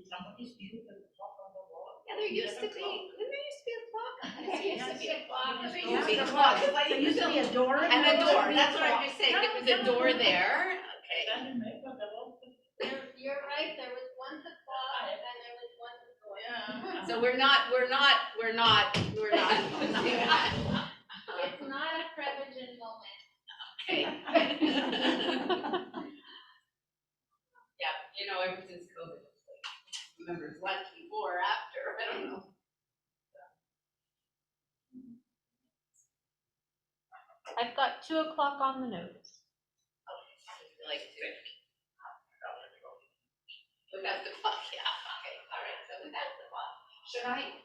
somebody steal the clock on the wall? Yeah, there used to be. Didn't there used to be a clock? There used to be a clock. There There used used to be a to be clock. There used to be a door. And a door. That's what I'm I'm just saying. There was a door there. Okay. You're right, there was once a clock and there was once a door. Yeah. So we're not doing that. It's not a Prevagen moment. Okay. Yeah, you know, ever since COVID, it's like, remember it's lunch before or after, I don't know. I've got 2 o'clock on the nose. Okay, like two. Without the clock, yeah, okay, all right, so without the clock. Should I?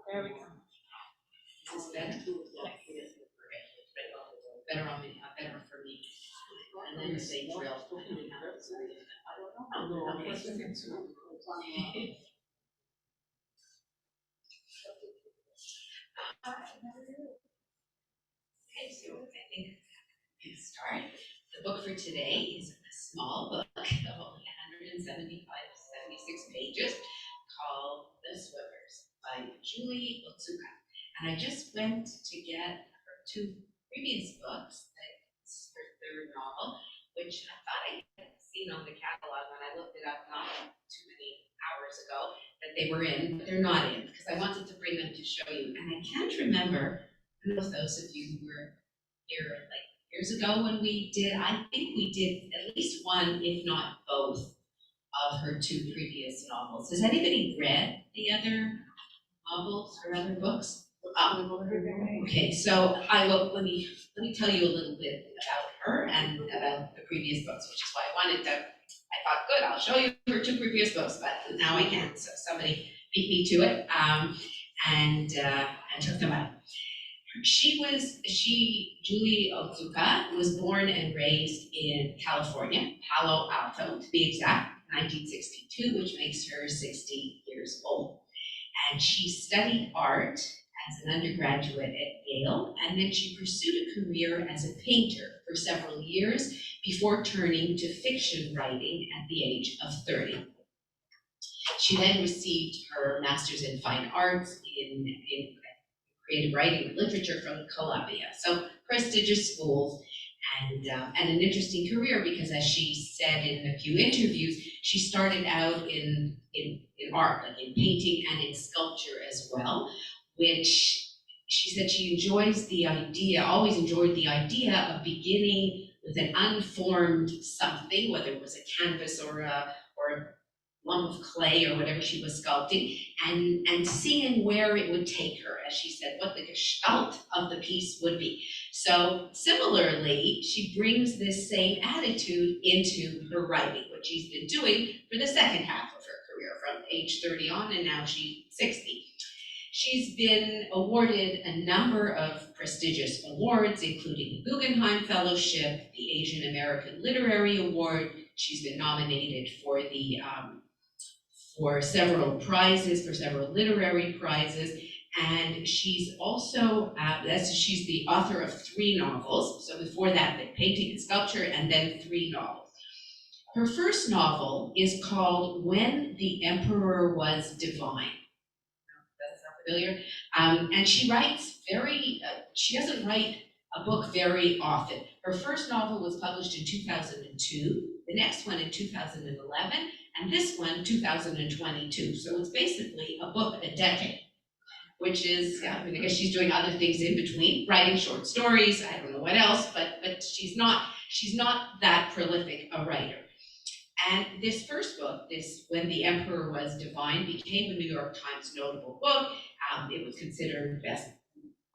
There we go. Is this better? Better on me, better for me. And then the same drill. Okay, so I think we can start. The book for today is a small book of only 76 pages called The Swimmers by Julie Otsuka. And I just went to get her 2 previous books. This is her 3rd novel, which I thought I had seen on the catalog when I looked it up not too many hours ago that they were in, but they're not in because I wanted to bring them to show you. And I can't remember, I don't know if those of you who were here like years ago when we did, I think we did at least one, if not both, of her 2 previous novels. Has anybody read the other novels or other books? Okay, so I will, let me tell you a little bit about her and about the previous books, which is why I wanted to, I thought, good, I'll show you her 2 previous books, but now I can't, so somebody beat me to it, and took them out. Julie Otsuka was born and raised in California, Palo Alto to be exact, 1962, which makes her 60 years old. And she studied art as an undergraduate at Yale, and then she pursued a career as a painter for several years before turning to fiction writing at the age of 30. She then received her master's in fine arts in creative writing and literature from Columbia. So prestigious schools and an interesting career because, as she said in a few interviews, she started out in art, like in painting and in sculpture as well, which she said she always enjoyed the idea of beginning with an unformed something, whether it was a canvas or a lump of clay or whatever she was sculpting, and seeing where it would take her, as she said, what the gestalt of the piece would be. So similarly, she brings this same attitude into her writing, which she's been doing for the second half of her career, from age 30 on, and now she's 60. She's been awarded a number of prestigious awards, including the Guggenheim Fellowship, the Asian American Literary Award. She's been nominated for several prizes, for several literary prizes, and she's also, she's the author of 3 novels. So before that, painting and sculpture, and then 3 novels. Her first novel is called When the Emperor Was Divine. That's not familiar. And she writes she doesn't write a book very often. Her first novel was published in 2002, the next one in 2011, and this one, 2022. So it's basically a book a decade, which is, I guess she's doing other things in between, writing short stories, I don't know what else, but she's not that prolific a writer. And this first book, When the Emperor Was Divine, became a New York Times notable book. It was considered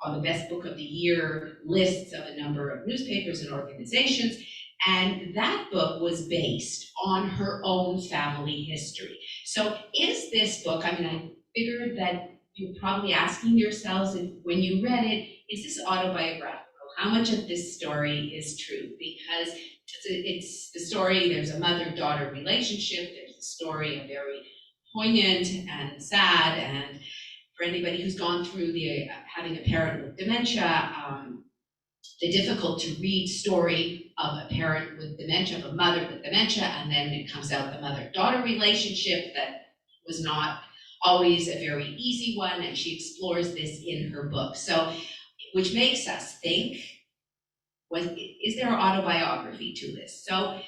on the best book of the year lists of a number of newspapers and organizations. And that book was based on her own family history. So is this book, I figured that you're probably asking yourselves, when you read it, is this autobiographical? How much of this story is true? Because it's the story, there's a mother-daughter relationship, there's a story, a very poignant and sad, and for anybody who's gone through having a parent with dementia, the difficult to read story of a parent with dementia, of a mother with dementia, and then it comes out the mother-daughter relationship that was not always a very easy one, and she explores this in her book. So, which makes us think, is there an autobiography to this? So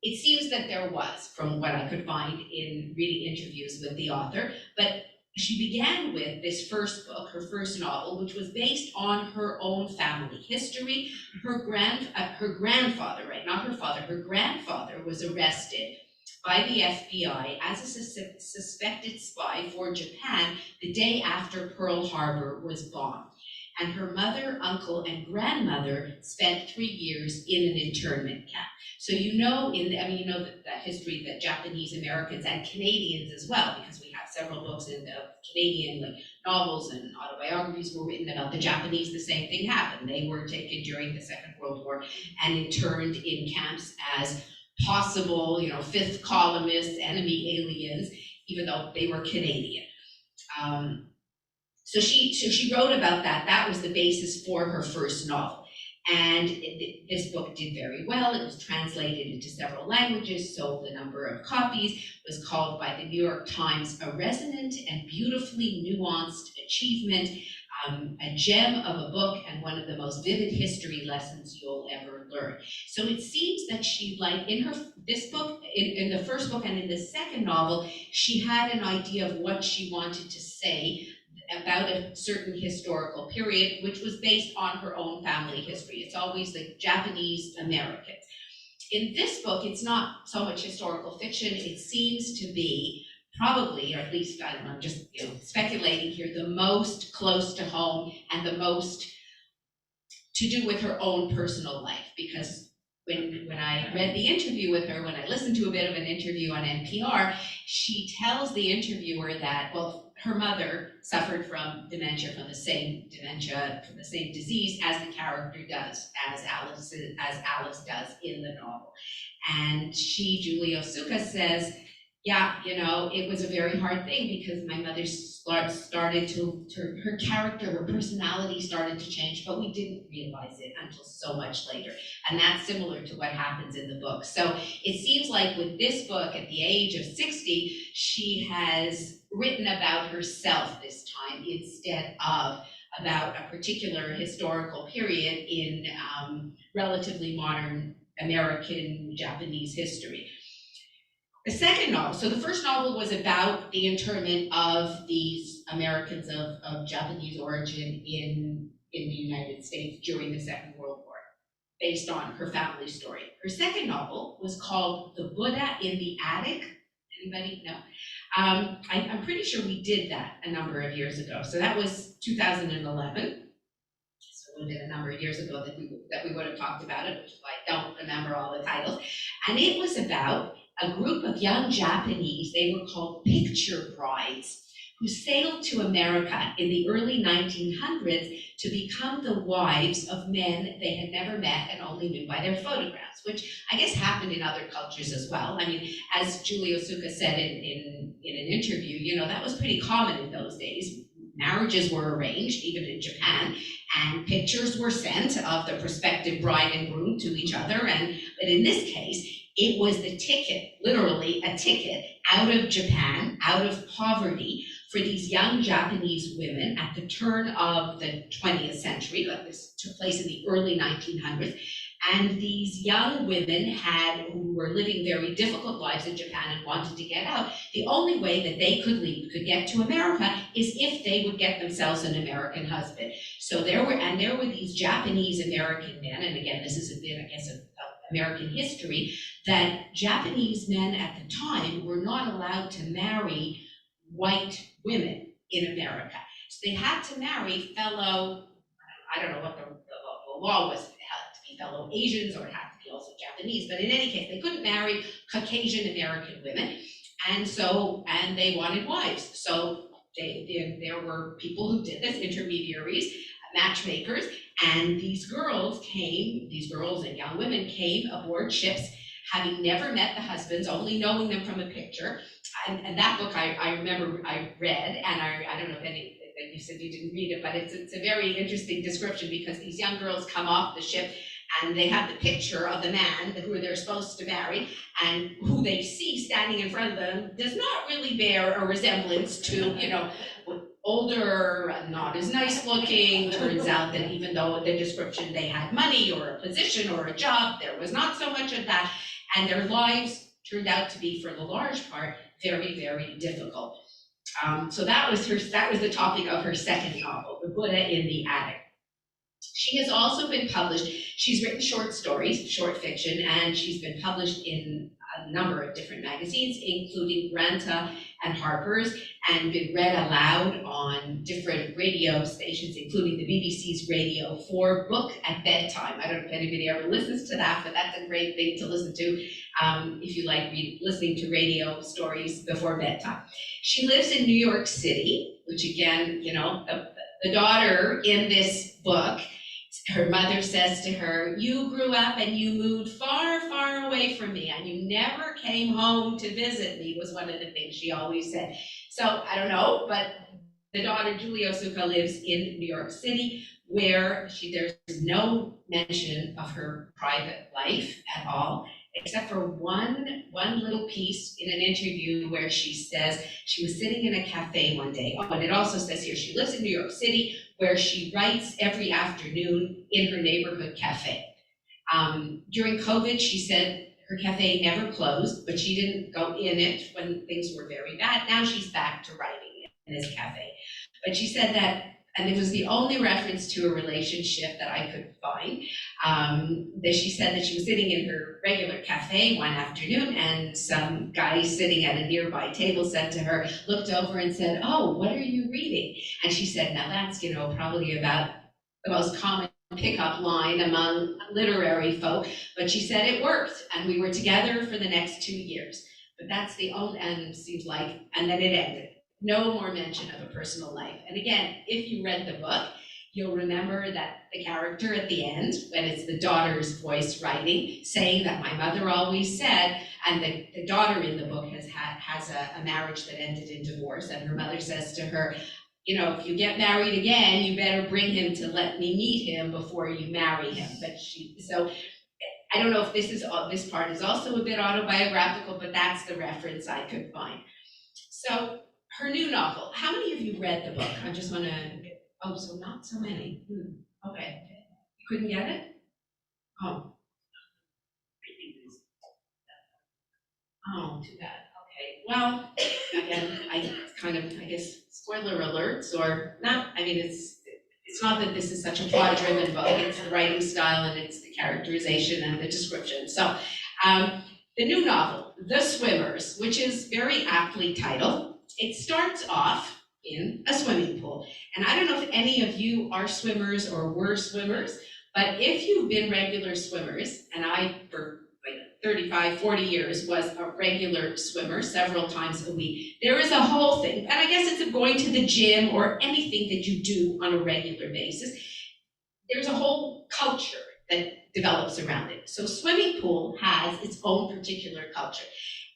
it seems that there was, from what I could find in reading interviews with the author, but she began with this first book, her first novel, which was based on her own family history. Her grandfather, right, not her father, her grandfather was arrested by the FBI as a suspected spy for Japan the day after Pearl Harbor was bombed. And her mother, uncle, and grandmother spent 3 years in an internment camp. So you know, you know that history that Japanese Americans and Canadians as well, because we have several books in the Canadian novels and autobiographies were written about the Japanese. The same thing happened. They were taken during the Second World War and interned in camps as possible, fifth columnists, enemy aliens, even though they were Canadian. So she wrote about that. That was the basis for her first novel. And this book did very well. It was translated into several languages, sold a number of copies, was called by the New York Times a resonant and beautifully nuanced achievement, a gem of a book and one of the most vivid history lessons you'll ever learn. So it seems that she, like in this book, in the first book and in the second novel, she had an idea of what she wanted to say about a certain historical period, which was based on her own family history. It's always the Japanese Americans. In this book, it's not so much historical fiction. It seems to be probably, or at least, I don't know, I'm just speculating here, the most close to home and the most to do with her own personal life. Because when I read the interview with her, when I listened to a bit of an interview on NPR, she tells the interviewer that, well, her mother suffered from dementia, from the same disease as the character does, as Alice does in the novel. And Julie Otsuka says, yeah, it was a very hard thing because my mother started her character, her personality started to change, but we didn't realize it until so much later. And that's similar to what happens in the book. So it seems like with this book, at the age of 60, she has written about herself this time instead of about a particular historical period in relatively modern American Japanese history. The second novel, so the first novel was about the internment of these Americans of Japanese origin in the United States during the Second World War, based on her family story. Her second novel was called The Buddha in the Attic. Anybody? No. I'm pretty sure we did that a number of years ago. So that was 2011. So it would have been a number of years ago that we would have talked about it, which is why I don't remember all the titles. And it was about a group of young Japanese, they were called picture brides, who sailed to America in the early 1900s to become the wives of men they had never met and only knew by their photographs, which I guess happened in other cultures as well. I mean, as Julie Otsuka said in an interview, that was pretty common in those days. Marriages were arranged, even in Japan, and pictures were sent of the prospective bride and groom to each other. But in this case, it was the ticket, literally a ticket, out of Japan, out of poverty, for these young Japanese women at the turn of the 20th century. Like this took place in the early 1900s. And these young women who were living very difficult lives in Japan and wanted to get out. The only way that they could get to America is if they would get themselves an American husband. So there were these Japanese American men, and again, this is a bit, I guess, of American history, that Japanese men at the time were not allowed to marry white women in America. So they had to marry fellow, I don't know what the law was, it had to be fellow Asians or it had to be also Japanese, but in any case, they couldn't marry Caucasian American women, and they wanted wives. So there were people who did this, intermediaries, matchmakers, and these girls and young women came aboard ships having never met the husbands, only knowing them from a picture. And that book I remember I read, and I don't know if that you said you didn't read it, but it's a very interesting description because these young girls come off the ship and they have the picture of the man who they're supposed to marry, and who they see standing in front of them does not really bear a resemblance to, older, not as nice looking. Turns out that even though the description they had money or a position or a job, there was not so much of that, and their lives turned out to be, for the large part, very, very difficult. So that was the topic of her second novel, The Buddha in the Attic. She has also been published. She's written short stories, short fiction, and she's been published in a number of different magazines, including Granta and Harper's, and been read aloud on different radio stations, including the BBC's Radio 4 Book at Bedtime. I don't know if anybody ever listens to that, but that's a great thing to listen to if you like listening to radio stories before bedtime. She lives in New York City, which again, the daughter in this book, her mother says to her, "You grew up and you moved far, far away from me, and you never came home to visit me," was one of the things she always said. So I don't know, but the daughter, Julie Otsuka, lives in New York City, where there's no mention of her private life at all, except for one little piece in an interview where she says she was sitting in a cafe one day. Oh, and it also says here she lives in New York City, where she writes every afternoon in her neighborhood cafe. During COVID, she said her cafe never closed, but she didn't go in it when things were very bad. Now she's back to writing in this cafe. But she said that, and it was the only reference to a relationship that I could find, that she said that she was sitting in her regular cafe one afternoon, and some guy sitting at a nearby table said to her, looked over and said, "Oh, what are you reading?" And she said, now that's, probably about the most common pickup line among literary folk, but she said it worked, and we were together for the next 2 years. But that's the only, and it seems like, and then it ended. No more mention of a personal life. And again, if you read the book, you'll remember that the character at the end, when it's the daughter's voice writing, saying that my mother always said, and the daughter in the book has a marriage that ended in divorce, and her mother says to her, if you get married again, you better bring him to let me meet him before you marry him. So I don't know if this part is also a bit autobiographical, but that's the reference I could find. So her new novel, how many of you read the book? I just want to, so not so many. Okay, you couldn't get it? Oh, too bad. Okay, well, again, I guess, spoiler alerts or not. I mean, it's not that this is such a plot-driven book. It's the writing style and it's the characterization and the description. So, the new novel, The Swimmers, which is very aptly titled. It starts off in a swimming pool. And I don't know if any of you are swimmers or were swimmers, but if you've been regular swimmers, and I, for 35, 40 years, was a regular swimmer several times a week, there is a whole thing, and I guess it's going to the gym or anything that you do on a regular basis, there's a whole culture that develops around it. So swimming pool has its own particular culture.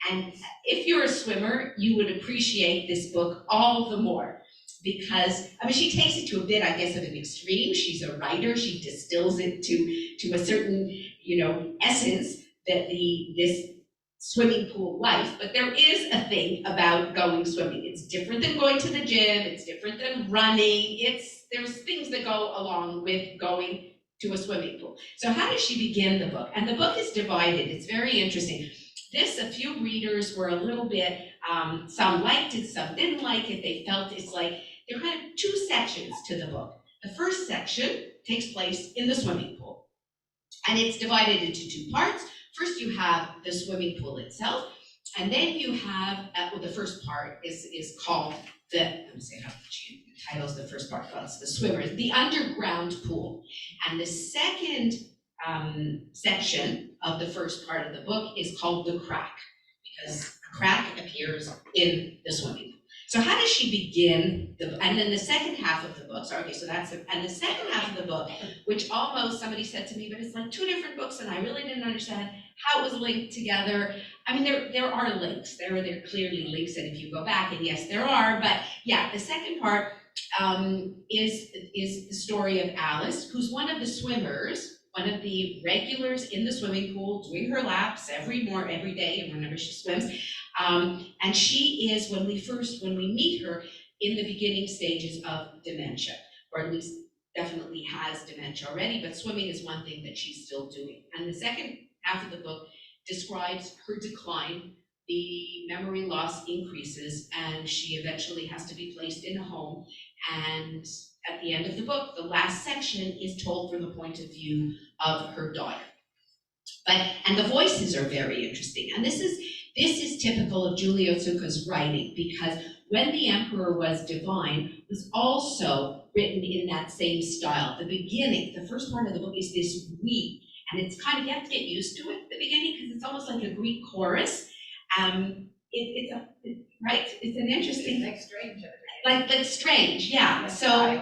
And if you're a swimmer, you would appreciate this book all the more because, she takes it to a bit, I guess, of an extreme. She's a writer. She distills it to a certain, essence that this swimming pool life, but there is a thing about going swimming. It's different than going to the gym. It's different than running. There's things that go along with going to a swimming pool. So how does she begin the book? And the book is divided. It's very interesting. A few readers were a little bit, some liked it, some didn't like it. They felt it's like, there are kind of two sections to the book. The first section takes place in the swimming pool. And it's divided into two parts. First, you have the swimming pool itself. And then you have, the first part is called let me see how she titles the first part. Well, it's The Swimmers, the underground pool. And the second section of the first part of the book is called The Crack, because a crack appears in the swimming pool. So how does she begin and then the second half of the book, and the second half of the book, which almost somebody said to me, but it's like two different books and I really didn't understand how it was linked together. There are links, there are clearly links, and if you go back, and yes, there are, but yeah, the second part is the story of Alice, who's one of the swimmers, one of the regulars in the swimming pool, doing her laps every day and whenever she swims. And she is, when we meet her, in the beginning stages of dementia, or at least definitely has dementia already, but swimming is one thing that she's still doing. And the second half of the book describes her decline. The memory loss increases, and she eventually has to be placed in a home. And at the end of the book, the last section is told from the point of view of her daughter. And the voices are very interesting. And this is typical of Julie Otsuka's writing, because When the Emperor Was Divine was also written in that same style. The beginning, the first part of the book is this we, and it's kind of, you have to get used to it at the beginning, because it's almost like a Greek chorus. It's an interesting, Like strange. like strange, yeah. So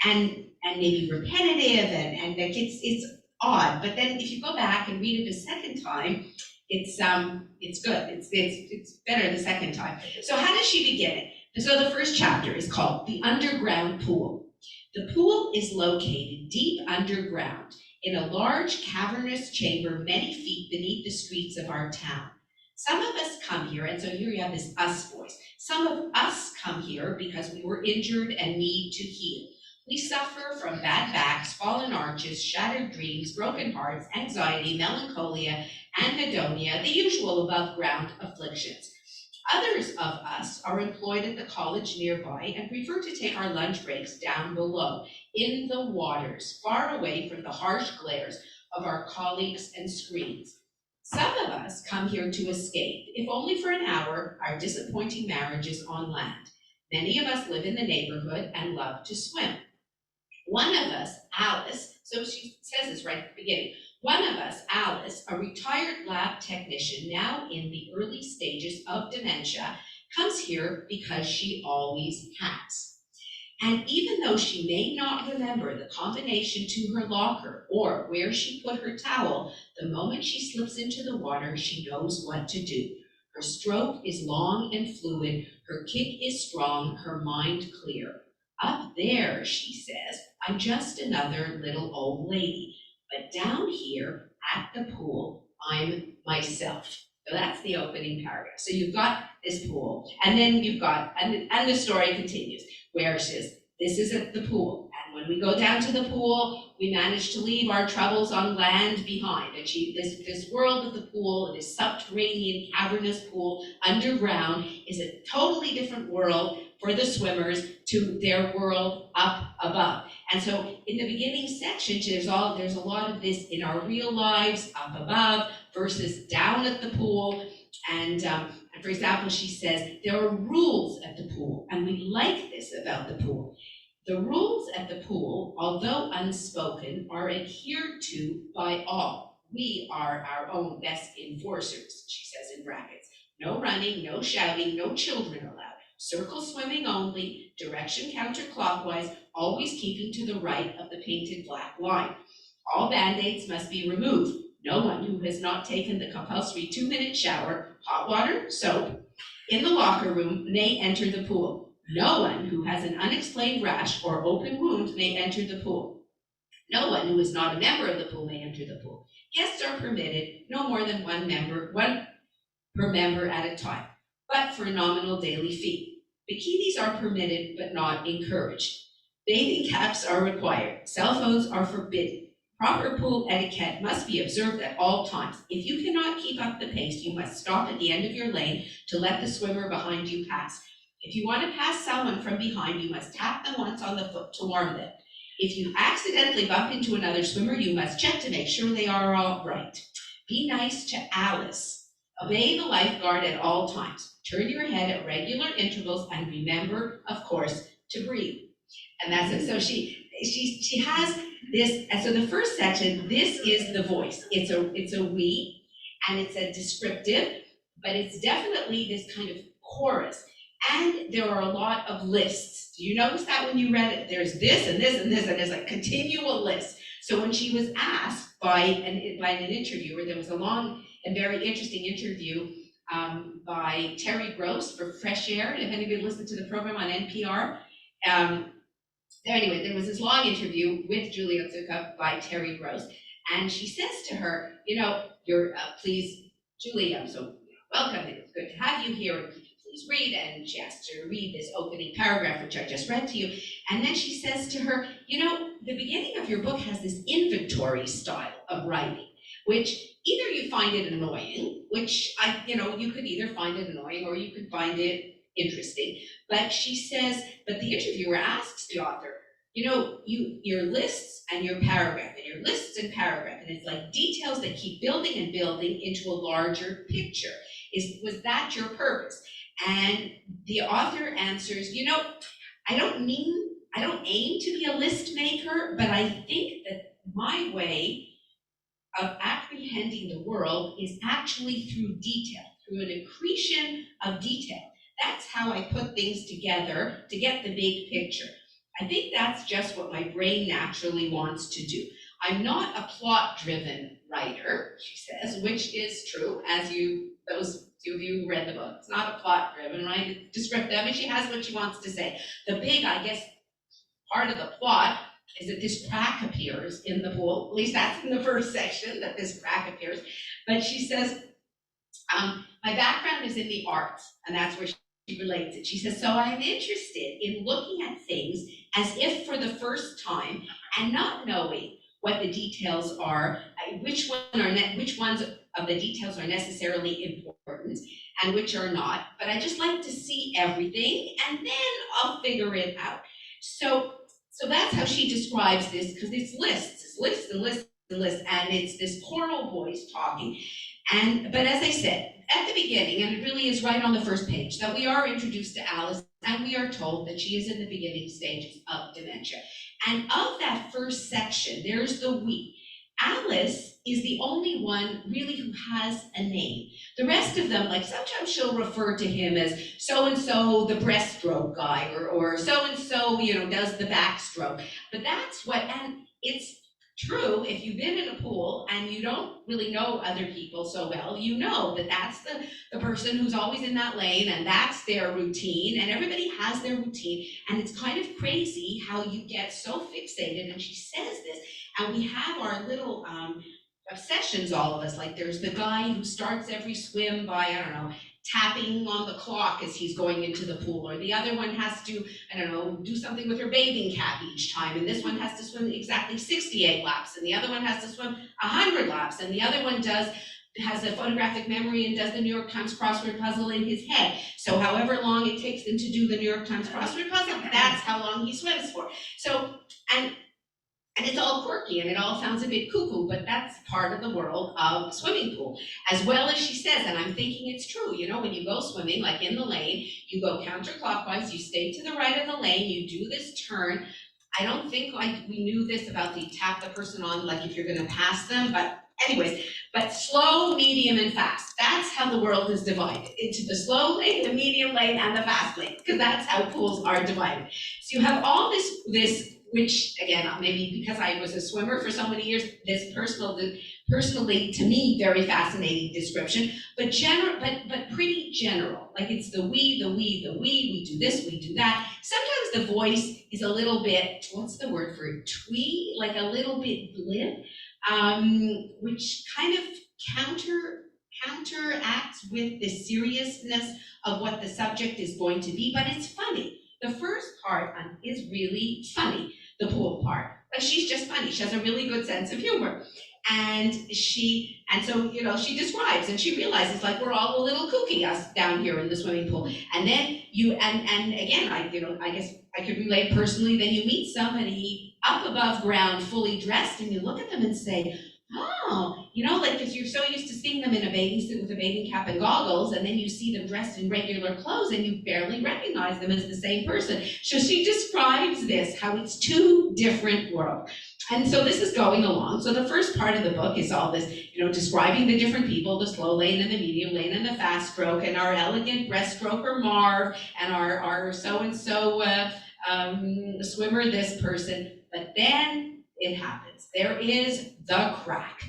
and maybe repetitive, and like it's odd. But then if you go back and read it a second time, it's good. It's better the second time. So how does she begin it? So the first chapter is called The Underground Pool. The pool is located deep underground in a large cavernous chamber many feet beneath the streets of our town. Some of us come here, and so here you have this us voice. Some of us come here because we were injured and need to heal. We suffer from bad backs, fallen arches, shattered dreams, broken hearts, anxiety, melancholia, anhedonia, the usual above ground afflictions. Others of us are employed at the college nearby and prefer to take our lunch breaks down below, in the waters, far away from the harsh glares of our colleagues and screens. Some of us come here to escape, if only for an hour, our disappointing marriages on land. Many of us live in the neighborhood and love to swim. One of us, Alice, so she says this right at the beginning, one of us, Alice, a retired lab technician now in the early stages of dementia, comes here because she always has. And even though she may not remember the combination to her locker or where she put her towel, the moment she slips into the water, she knows what to do. Her stroke is long and fluid, her kick is strong, her mind clear. Up there, she says, I'm just another little old lady. But down here at the pool, I'm myself. So that's the opening paragraph. So you've got this pool, and then you've got, and the story continues, where she says, this is at the pool. And when we go down to the pool, we manage to leave our troubles on land behind. And this world of the pool, this subterranean cavernous pool underground, is a totally different world for the swimmers to their world up above. And so in the beginning section, there's a lot of this in our real lives, up above versus down at the pool. And for example, she says, there are rules at the pool, and we like this about the pool. The rules at the pool, although unspoken, are adhered to by all. We are our own best enforcers, she says in brackets. No running, no shouting, no children allowed. Circle swimming only, direction counterclockwise, always keeping to the right of the painted black line. All band-aids must be removed. No one who has not taken the compulsory 2-minute shower, hot water, soap, in the locker room may enter the pool. No one who has an unexplained rash or open wound may enter the pool. No one who is not a member of the pool may enter the pool. Guests are permitted no more than one per member at a time, but for a nominal daily fee. Bikinis are permitted but not encouraged. Bathing caps are required. Cell phones are forbidden. Proper pool etiquette must be observed at all times. If you cannot keep up the pace, you must stop at the end of your lane to let the swimmer behind you pass. If you want to pass someone from behind, you must tap them once on the foot to warn them. If you accidentally bump into another swimmer, you must check to make sure they are all right. Be nice to Alice. Obey the lifeguard at all times. Turn your head at regular intervals and remember, of course, to breathe. And that's it. So she has this, and so the first section, this is the voice. It's a we, and it's a descriptive, but it's definitely this kind of chorus. And there are a lot of lists. Do you notice that when you read it? There's this and this and this, and there's a continual list. So when she was asked by an interviewer, there was a long and very interesting interview by Terry Gross for Fresh Air. If anybody listened to the program on NPR, Anyway, there was this long interview with Julie Otsuka by Terry Gross, and she says to her, you're please, Julie, I'm so welcome. It's good to have you here. Could you please read? And she asked her to read this opening paragraph, which I just read to you. And then she says to her, the beginning of your book has this inventory style of writing, which either you find it annoying, which you could either find it annoying or you could find it interesting. But she says, but the interviewer asks the author, your lists and your paragraph, and your lists and paragraph, and it's like details that keep building and building into a larger picture. Was that your purpose? And the author answers, I don't aim to be a list maker, but I think that my way of apprehending the world is actually through detail, through an accretion of detail. That's how I put things together to get the big picture. I think that's just what my brain naturally wants to do. I'm not a plot-driven writer, she says, which is true, as those two of you who read the book. It's not a plot-driven, right? It's descriptive, and she has what she wants to say. The big, I guess, part of the plot is that this crack appears in the pool. At least that's in the first section, that this crack appears. But she says, my background is in the arts, and that's where she relates it. She says, so I'm interested in looking at things as if for the first time and not knowing what the details are, which ones of the details are necessarily important and which are not. But I just like to see everything and then I'll figure it out. So that's how she describes this, because it's lists and lists and lists, and it's this choral voice talking. But as I said at the beginning, and it really is right on the first page, that we are introduced to Alice and we are told that she is in the beginning stages of dementia. And of that first section, there's the we. Alice is the only one really who has a name. The rest of them, like sometimes she'll refer to him as so-and-so the breaststroke guy, or so-and-so, does the backstroke. But that's and it's true, if you've been in a pool and you don't really know other people so well, you know that that's the person who's always in that lane and that's their routine, and everybody has their routine, and it's kind of crazy how you get so fixated, and she says this, and we have our little obsessions, all of us, like there's the guy who starts every swim by, tapping on the clock as he's going into the pool, or the other one has to, do something with her bathing cap each time, and this one has to swim exactly 68 laps, and the other one has to swim 100 laps, and the other one has a photographic memory and does the New York Times crossword puzzle in his head. So however long it takes them to do the New York Times crossword puzzle, that's how long he swims for. So, and it's all quirky and it all sounds a bit cuckoo, but that's part of the world of swimming pool. As well as she says, and I'm thinking it's true, when you go swimming, like in the lane, you go counterclockwise, you stay to the right of the lane, you do this turn. I don't think we knew this about the tap the person on, like if you're gonna pass them, but anyways, but slow, medium, and fast. That's how the world is divided into the slow lane, the medium lane, and the fast lane, because that's how pools are divided. So you have all this, which again, maybe because I was a swimmer for so many years, this personally, to me, very fascinating description, but pretty general. Like it's the we do this, we do that. Sometimes the voice is a little bit, what's the word for it? Twee, like a little bit glib, which kind of counteracts with the seriousness of what the subject is going to be, but it's funny. The first part is really funny, the pool part. But she's just funny. She has a really good sense of humor. And so she describes and she realizes like we're all a little kooky, us down here in the swimming pool. And then and again, I guess I could relate personally, then you meet somebody up above ground, fully dressed, and you look at them and say, oh, like because you're so used to seeing them in a bathing suit with a bathing cap and goggles, and then you see them dressed in regular clothes and you barely recognize them as the same person. So she describes this, how it's two different worlds. And so this is going along. So the first part of the book is all this, describing the different people, the slow lane and the medium lane and the fast stroke, and our elegant breaststroker Marv, and our so-and-so swimmer, this person. But then it happens. There is the crack.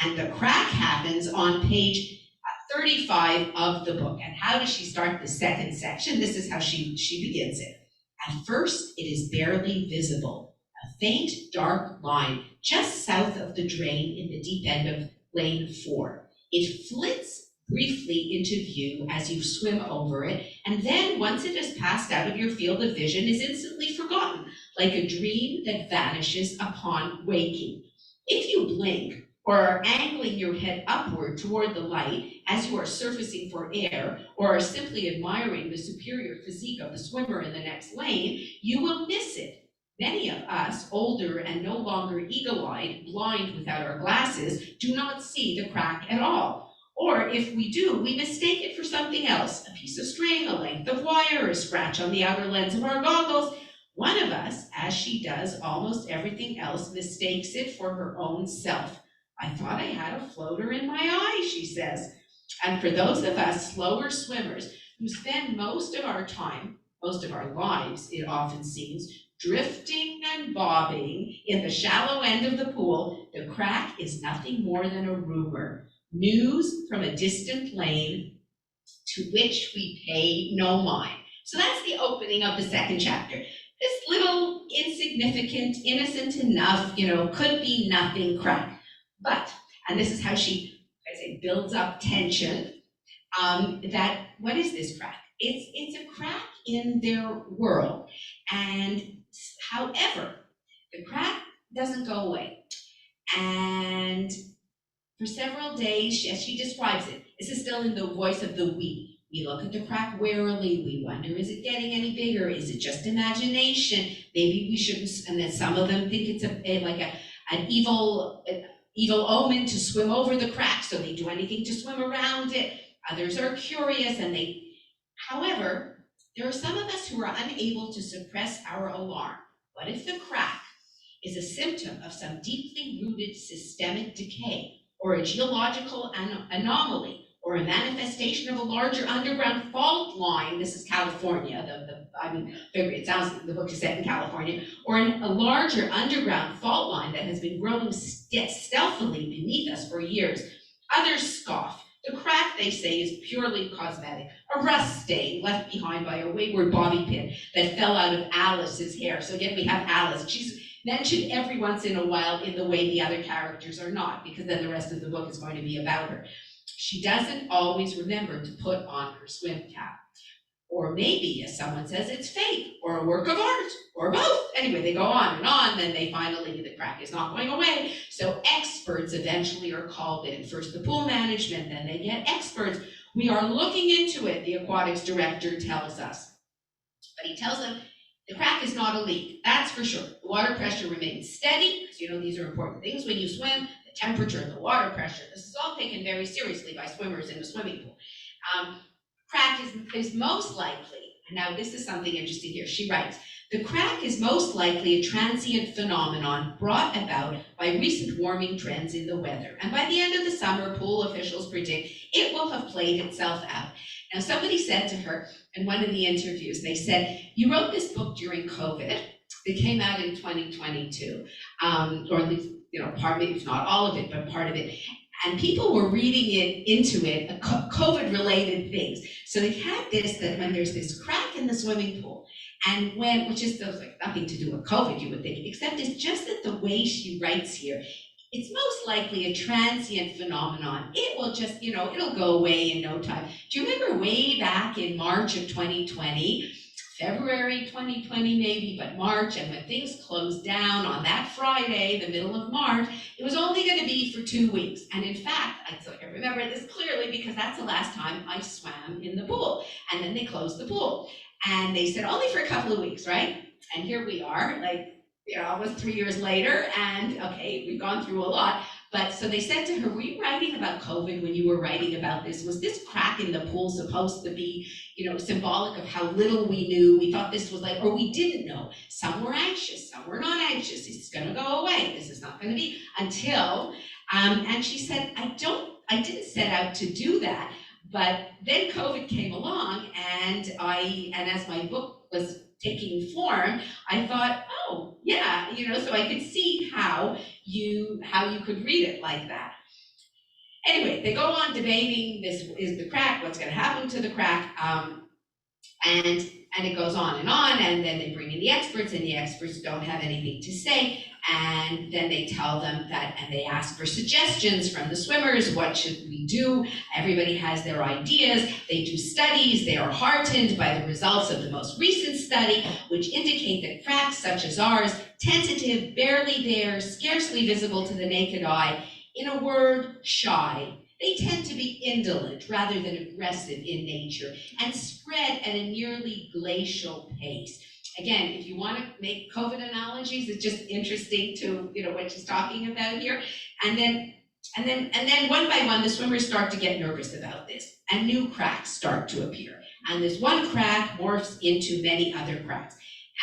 And the crack happens on page 35 of the book. And how does she start the second section? This is how she begins it. At first, it is barely visible, a faint dark line just south of the drain in the deep end of lane 4. It flits briefly into view as you swim over it, and then once it has passed out of your field of vision, is instantly forgotten, like a dream that vanishes upon waking. If you blink or are angling your head upward toward the light as you are surfacing for air, or are simply admiring the superior physique of the swimmer in the next lane, you will miss it. Many of us, older and no longer eagle-eyed, blind without our glasses, do not see the crack at all. Or if we do, we mistake it for something else, a piece of string, a length of wire, a scratch on the outer lens of our goggles. One of us, as she does almost everything else, mistakes it for her own self. I thought I had a floater in my eye, she says. And for those of us slower swimmers who spend most of our time, most of our lives, it often seems, drifting and bobbing in the shallow end of the pool, the crack is nothing more than a rumor, news from a distant lane to which we pay no mind. So that's the opening of the second chapter. This little insignificant, innocent enough, could be nothing crack. But, and this is how she, builds up tension, that what is this crack? It's a crack in their world. And however, the crack doesn't go away. And for several days, as she describes it, this is still in the voice of the we. We look at the crack warily. We wonder, is it getting any bigger? Is it just imagination? Maybe we shouldn't. And then some of them think it's an evil omen to swim over the crack, so they do anything to swim around it. Others are curious however, there are some of us who are unable to suppress our alarm. What if the crack is a symptom of some deeply rooted systemic decay, or a geological anomaly, or a manifestation of a larger underground fault line? This is California, it sounds like the book is set in California, or a larger underground fault line that has been growing stealthily beneath us for years. Others scoff. The crack, they say, is purely cosmetic, a rust stain left behind by a wayward bobby pin that fell out of Alice's hair. So again, we have Alice. She's mentioned every once in a while in the way the other characters are not, because then the rest of the book is going to be about her. She doesn't always remember to put on her swim cap. Or maybe, as someone says, it's fake, or a work of art, or both. Anyway, they go on and on, then they finally, the crack is not going away. So experts eventually are called in. First the pool management, then they get experts. We are looking into it, the aquatics director tells us. But he tells them, the crack is not a leak, that's for sure. The water pressure remains steady, because these are important things when you swim, the temperature, the water pressure. This is all taken very seriously by swimmers in the swimming pool. Crack is most likely, and now this is something interesting here, she writes, the crack is most likely a transient phenomenon brought about by recent warming trends in the weather. And by the end of the summer, pool officials predict it will have played itself out. Now, somebody said to her in one of the interviews, they said, you wrote this book during COVID. It came out in 2022, or at least, part of it, if not all of it, but part of it. And people were reading into it, COVID-related things. So they had this, that when there's this crack in the swimming pool, and which is like nothing to do with COVID, you would think, except it's just that the way she writes here, it's most likely a transient phenomenon. It will just, it'll go away in no time. Do you remember way back in March of 2020, February 2020 maybe, but March, and when things closed down on that Friday, the middle of March, it was only going to be for 2 weeks. And in fact, I remember this clearly because that's the last time I swam in the pool. And then they closed the pool. And they said only for a couple of weeks, right? And here we are, almost 3 years later, and okay, we've gone through a lot. But so they said to her, were you writing about COVID when you were writing about this? Was this crack in the pool supposed to be, symbolic of how little we knew? We thought this was or we didn't know. Some were anxious, some were not anxious. It's gonna go away. This is not gonna be until, and she said, I didn't set out to do that. But then COVID came along, and as my book was taking form, I thought, oh yeah, so I could see how you could read it like that. Anyway, they go on debating, this is the crack, what's going to happen to the crack. And it goes on, and then they bring in the experts, and the experts don't have anything to say, and then they tell them that, and they ask for suggestions from the swimmers, what should we do? Everybody has their ideas, they do studies, they are heartened by the results of the most recent study, which indicate that cracks such as ours, tentative, barely there, scarcely visible to the naked eye, in a word, shy. They tend to be indolent rather than aggressive in nature and spread at a nearly glacial pace. Again, if you want to make COVID analogies, it's just interesting to, what she's talking about here. And then one by one, the swimmers start to get nervous about this, and new cracks start to appear. And this one crack morphs into many other cracks.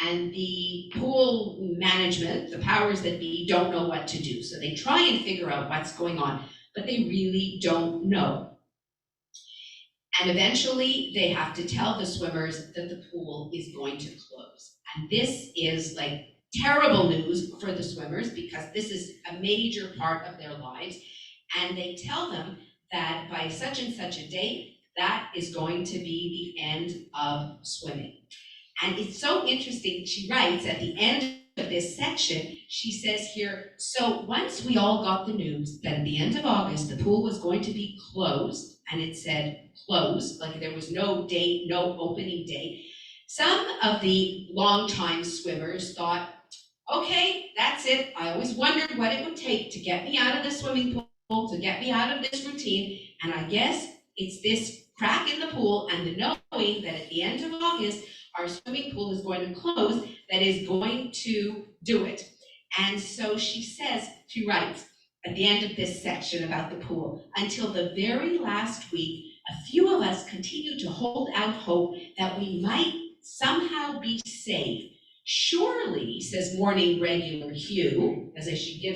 And the pool management, the powers that be, don't know what to do. So they try and figure out what's going on, but they really don't know. And eventually they have to tell the swimmers that the pool is going to close. And this is like terrible news for the swimmers because this is a major part of their lives. And they tell them that by such and such a date, that is going to be the end of swimming. And it's so interesting, she writes at the end of this section, she says here, so once we all got the news that at the end of August, the pool was going to be closed, and it said closed, like there was no date, no opening date, some of the longtime swimmers thought, okay, that's it. I always wondered what it would take to get me out of the swimming pool, to get me out of this routine, and I guess it's this crack in the pool and the knowing that at the end of August, our swimming pool is going to close, that is going to do it. And so she writes at the end of this section about the pool, until the very last week, a few of us continued to hold out hope that we might somehow be saved. Surely, says morning regular Hugh, as she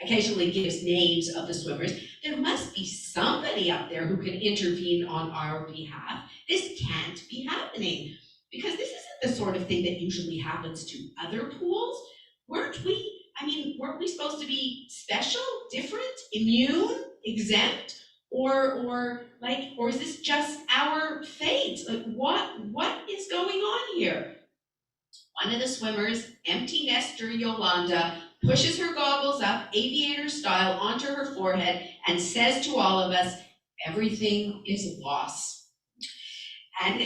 occasionally gives names of the swimmers, there must be somebody up there who can intervene on our behalf. This can't be happening. Because this isn't the sort of thing that usually happens to other pools. Weren't we supposed to be special, different, immune, exempt? Or is this just our fate? Like what is going on here? One of the swimmers, empty nester Yolanda, pushes her goggles up, aviator style, onto her forehead and says to all of us, everything is lost. And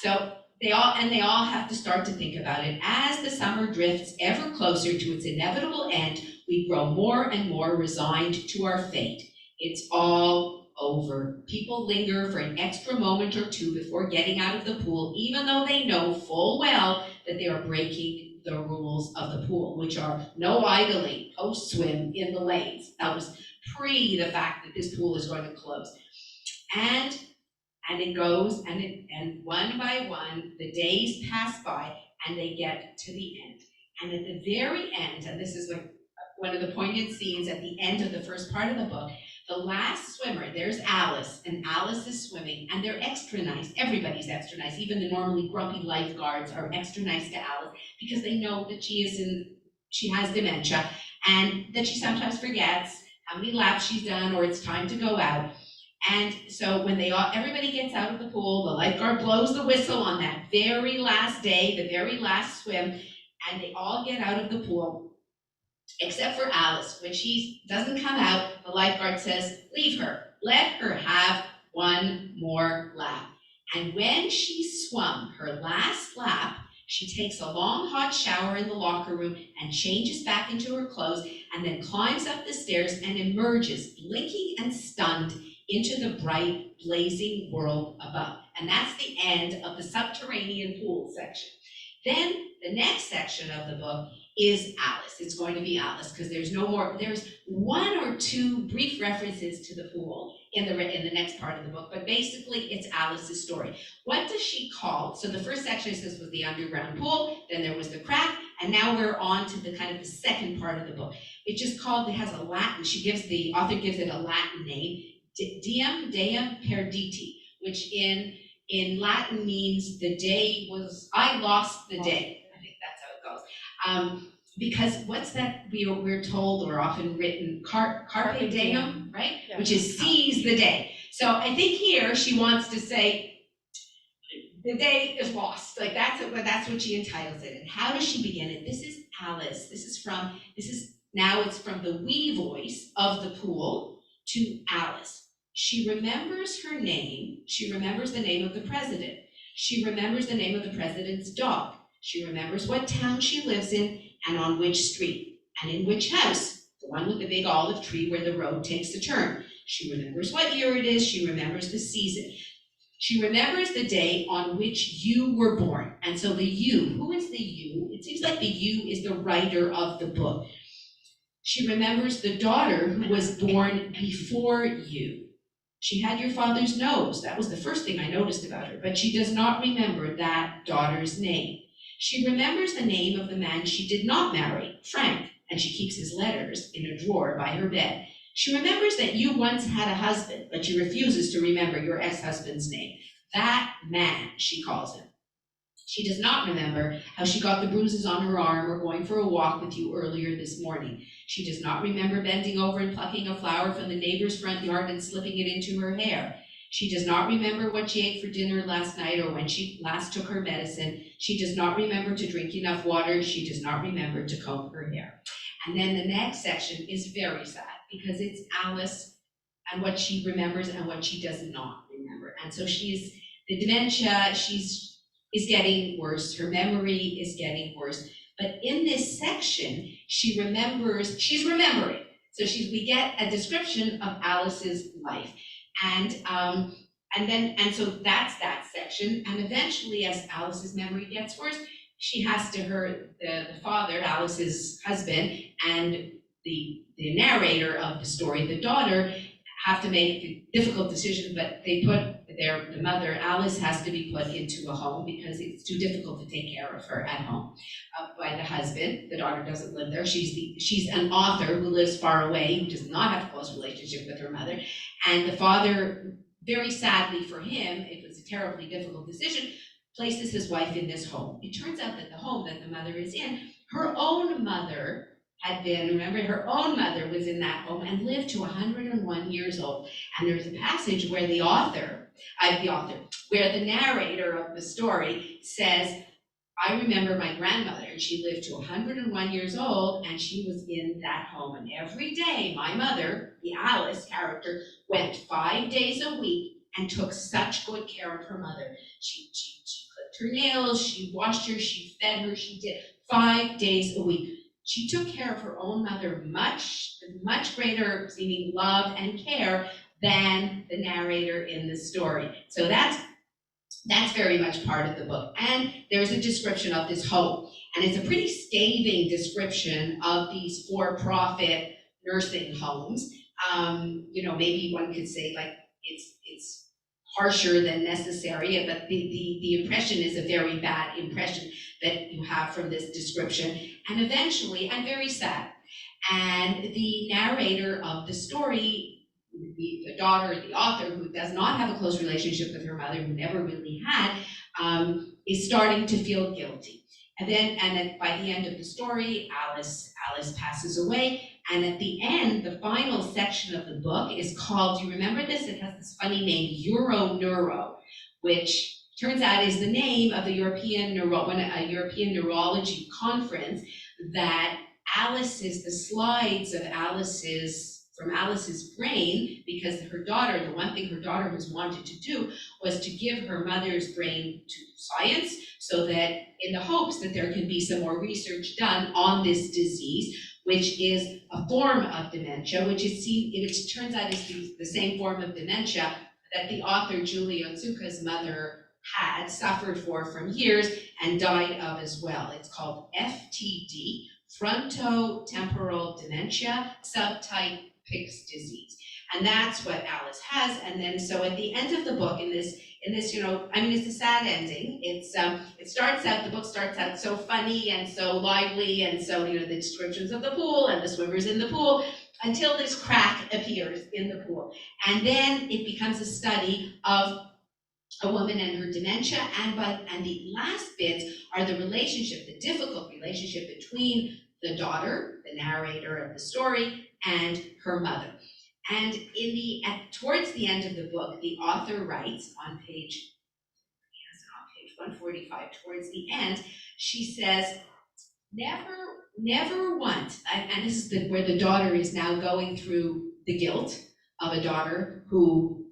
so they all have to start to think about it. As the summer drifts ever closer to its inevitable end, we grow more and more resigned to our fate. It's all over. People linger for an extra moment or two before getting out of the pool, even though they know full well that they are breaking the rules of the pool, which are no idling, post-swim in the lanes. That was pre the fact that this pool is going to close. And it goes, and one by one, the days pass by, and they get to the end. And at the very end, and this is like one of the poignant scenes at the end of the first part of the book, the last swimmer, there's Alice, and Alice is swimming, and they're extra nice. Everybody's extra nice. Even the normally grumpy lifeguards are extra nice to Alice because they know that she has dementia, and that she sometimes forgets how many laps she's done, or it's time to go out. And so when everybody gets out of the pool, the lifeguard blows the whistle on that very last day, the very last swim, and they all get out of the pool, except for Alice. When she doesn't come out, the lifeguard says, leave her, let her have one more lap. And when she swum her last lap, she takes a long hot shower in the locker room and changes back into her clothes, and then climbs up the stairs and emerges, blinking and stunned, into the bright, blazing world above. And that's the end of the subterranean pool section. Then the next section of the book is Alice. It's going to be Alice, because there's one or two brief references to the pool in the next part of the book, but basically it's Alice's story. What does she call? So the first section says was the underground pool, then there was the crack, and now we're on to the kind of the second part of the book. It has a Latin, the author gives it a Latin name, Diem Deum Perditi, which in Latin means I lost the day. I think that's how it goes. Because what's that we're told, or often written, carpe diem, right? Yeah. Which is seize the day. So I think here she wants to say, The day is lost. Like that's what she entitles it. And how does she begin it? This is Alice. Now it's from the we voice of the pool to Alice. She remembers her name. She remembers the name of the president. She remembers the name of the president's dog. She remembers what town she lives in and on which street and in which house, the one with the big olive tree where the road takes a turn. She remembers what year it is. She remembers the season. She remembers the day on which you were born. And so the you, who is the you? It seems like the you is the writer of the book. She remembers the daughter who was born before you. She had your father's nose. That was the first thing I noticed about her, but she does not remember that daughter's name. She remembers the name of the man she did not marry, Frank, and she keeps his letters in a drawer by her bed. She remembers that you once had a husband, but she refuses to remember your ex-husband's name. That man, she calls him. She does not remember how she got the bruises on her arm or going for a walk with you earlier this morning. She does not remember bending over and plucking a flower from the neighbor's front yard and slipping it into her hair. She does not remember what she ate for dinner last night or when she last took her medicine. She does not remember to drink enough water. She does not remember to comb her hair. And then the next section is very sad because it's Alice and what she remembers and what she does not remember. And so the dementia, is getting worse. Her memory is getting worse. But in this section, she's remembering. So we get a description of Alice's life. And so that's that section. And eventually, as Alice's memory gets worse, she has the father, Alice's husband, and the narrator of the story, the daughter, have to make the difficult decision, but they put the mother, Alice, has to be put into a home because it's too difficult to take care of her at home by the husband. The daughter doesn't live there. She's an author who lives far away, who does not have a close relationship with her mother. And the father, very sadly for him, it was a terribly difficult decision, places his wife in this home. It turns out that the home that the mother is in, her own mother her own mother was in that home and lived to 101 years old. And there's a passage where where the narrator of the story says, I remember my grandmother, and she lived to 101 years old, and she was in that home. And every day, my mother, the Alice character, went 5 days a week and took such good care of her mother. She clipped her nails, she washed her, she fed her, she did 5 days a week. She took care of her own mother much greater seeming love and care than the narrator in the story. So that's very much part of the book. And there's a description of this home. And it's a pretty scathing description of these for-profit nursing homes. Maybe one could say like it's harsher than necessary, but the impression is a very bad impression that you have from this description. And eventually, and very sad, and the narrator of the story, the daughter, the author, who does not have a close relationship with her mother, who never really had, is starting to feel guilty. And then by the end of the story, Alice passes away. And at the end, the final section of the book is called, do you remember this? It has this funny name, Euro-Neuro, which turns out is the name of the European Neurology Conference that the slides of from Alice's brain, because her daughter, the one thing her daughter has wanted to do was to give her mother's brain to science so that in the hopes that there can be some more research done on this disease, which is a form of dementia, which turns out is the same form of dementia that the author Julie Otsuka's mother had suffered from years and died of as well. It's called FTD, frontotemporal dementia, subtype Pick's disease. And that's what Alice has. And then so at the end of the book, in this, it's a sad ending. The book starts out so funny and so lively, and so, the descriptions of the pool and the swimmers in the pool, until this crack appears in the pool. And then it becomes a study of a woman and her dementia, and the last bits are the difficult relationship between the daughter, the narrator of the story, and her mother. And towards the end of the book, the author writes on page 145, towards the end, she says, never once, and this is where the daughter is now going through the guilt of a daughter who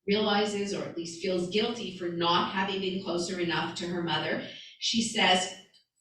realizes, or at least feels guilty for not having been closer enough to her mother. She says,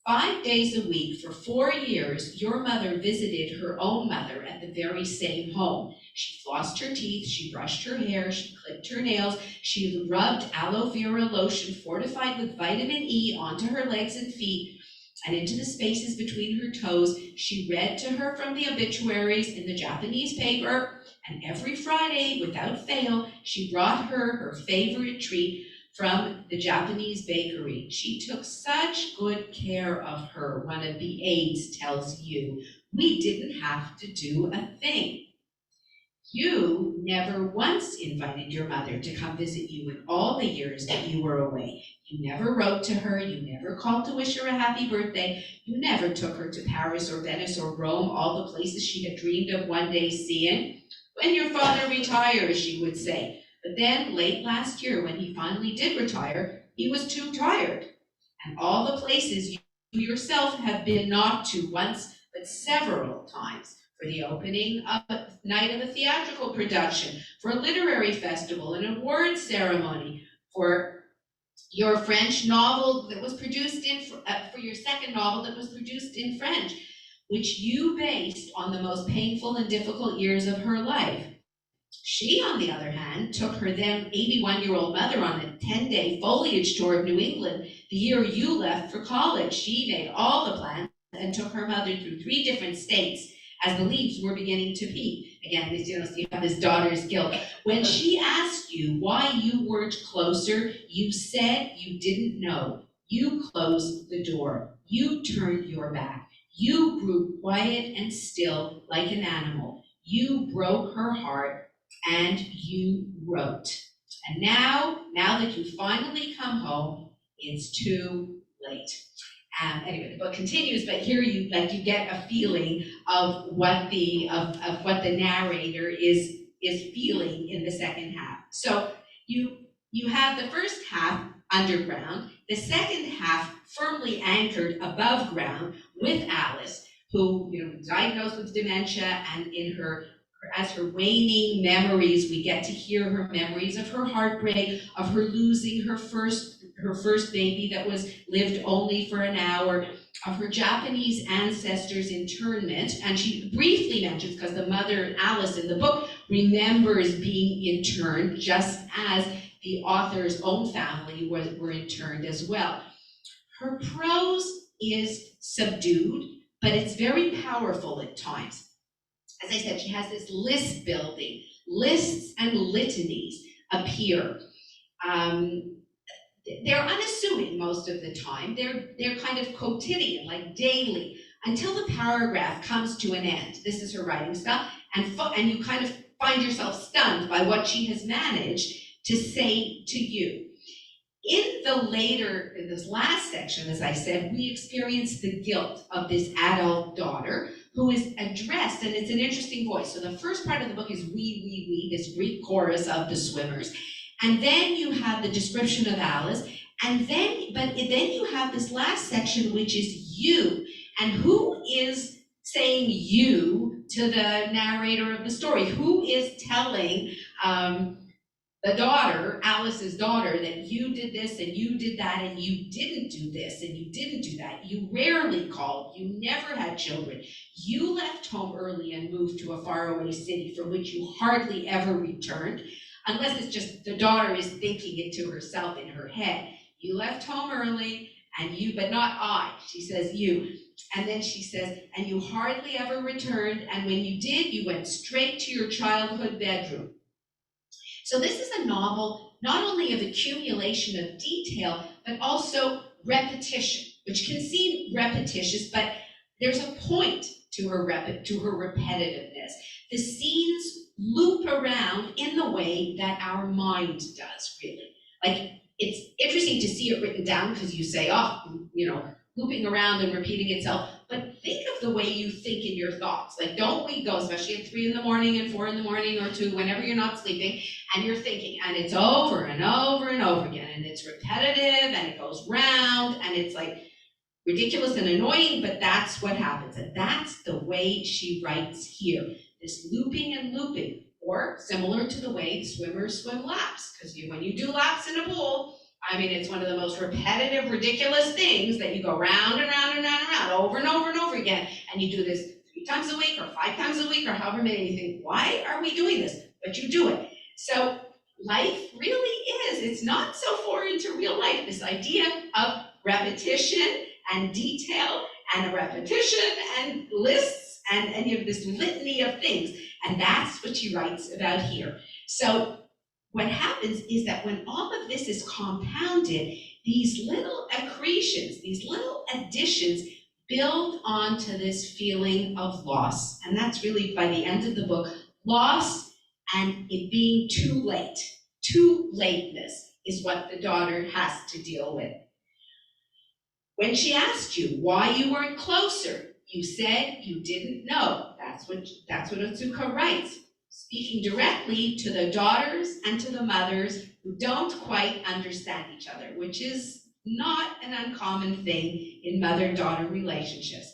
5 days a week for 4 years, your mother visited her own mother at the very same home. She flossed her teeth, she brushed her hair, she clipped her nails, she rubbed aloe vera lotion fortified with vitamin E onto her legs and feet and into the spaces between her toes. She read to her from the obituaries in the Japanese paper, and every Friday, without fail, she brought her favorite treat from the Japanese bakery. She took such good care of her, one of the aides tells you. We didn't have to do a thing. You never once invited your mother to come visit you in all the years that you were away. You never wrote to her, you never called to wish her a happy birthday, you never took her to Paris or Venice or Rome, all the places she had dreamed of one day seeing. When your father retires, she would say. But then, late last year, when he finally did retire, he was too tired. And all the places you yourself have been not to once, but several times, for the opening of a night of a theatrical production, for a literary festival, an award ceremony, for your French novel that was produced for your second novel that was produced in French, which you based on the most painful and difficult years of her life. She, on the other hand, took her then 81-year-old mother on a 10-day foliage tour of New England the year you left for college. She made all the plans and took her mother through 3 different states as the leaves were beginning to peak. Again, you have this daughter's guilt. When she asked you why you weren't closer, you said you didn't know. You closed the door. You turned your back. You grew quiet and still like an animal. You broke her heart and you wrote. And now that you finally come home, it's too late. Anyway, the book continues, but here you get a feeling of what the narrator is feeling in the second half. So you have the first half underground, the second half firmly anchored above ground with Alice, who diagnosed with dementia, and as her waning memories, we get to hear her memories of her heartbreak, of her losing her first baby that was lived only for an hour, of her Japanese ancestors' internment. And she briefly mentions, because the mother, Alice, in the book, remembers being interned, just as the author's own family were interned as well. Her prose is subdued, but it's very powerful at times. As I said, she has this list building. Lists and litanies appear. They're unassuming most of the time. They're kind of quotidian, like daily, until the paragraph comes to an end. This is her writing style, and you kind of find yourself stunned by what she has managed to say to you. In this last section, as I said, we experience the guilt of this adult daughter who is addressed, and it's an interesting voice. So the first part of the book is we, this Greek chorus of the swimmers. And then you have the description of Alice, but then you have this last section, which is you. And who is saying you to the narrator of the story? Who is telling the daughter, Alice's daughter, that you did this and you did that and you didn't do this and you didn't do that. You rarely called. You never had children. You left home early and moved to a faraway city from which you hardly ever returned, unless it's just the daughter is thinking it to herself in her head. You left home early but not I. She says you. And then she says, and you hardly ever returned, and when you did, you went straight to your childhood bedroom. So this is a novel not only of accumulation of detail, but also repetition, which can seem repetitious, but there's a point to her repetitiveness. The scenes loop around in the way that our mind does, really. Like, it's interesting to see it written down because you say, looping around and repeating itself, but think of the way you think in your thoughts. Like, don't we go, especially at 3 in the morning and 4 in the morning or 2, whenever you're not sleeping, and you're thinking, and it's over and over and over again, and it's repetitive, and it goes round, and it's like ridiculous and annoying, but that's what happens. And that's the way she writes here, this looping and looping, or similar to the way swimmers swim laps, because when you do laps in a pool, I mean, it's one of the most repetitive, ridiculous things that you go round and round and round and round over and over and over again, and you do this 3 times a week or 5 times a week or however many. You think, why are we doing this? But you do it. So life really is, it's not so foreign to real life, this idea of repetition and detail and a repetition and lists and you have this litany of things. And that's what she writes about here. So what happens is that when all of this is compounded, these little accretions, these little additions build onto this feeling of loss. And that's really, by the end of the book, loss and it being too late. Too lateness is what the daughter has to deal with. When she asked you why you weren't closer, you said you didn't know. That's what Otsuka writes, speaking directly to the daughters and to the mothers who don't quite understand each other, which is not an uncommon thing in mother-daughter relationships.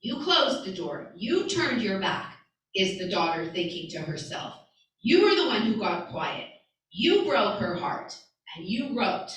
You closed the door, you turned your back, is the daughter thinking to herself. You were the one who got quiet. You broke her heart, and you wrote.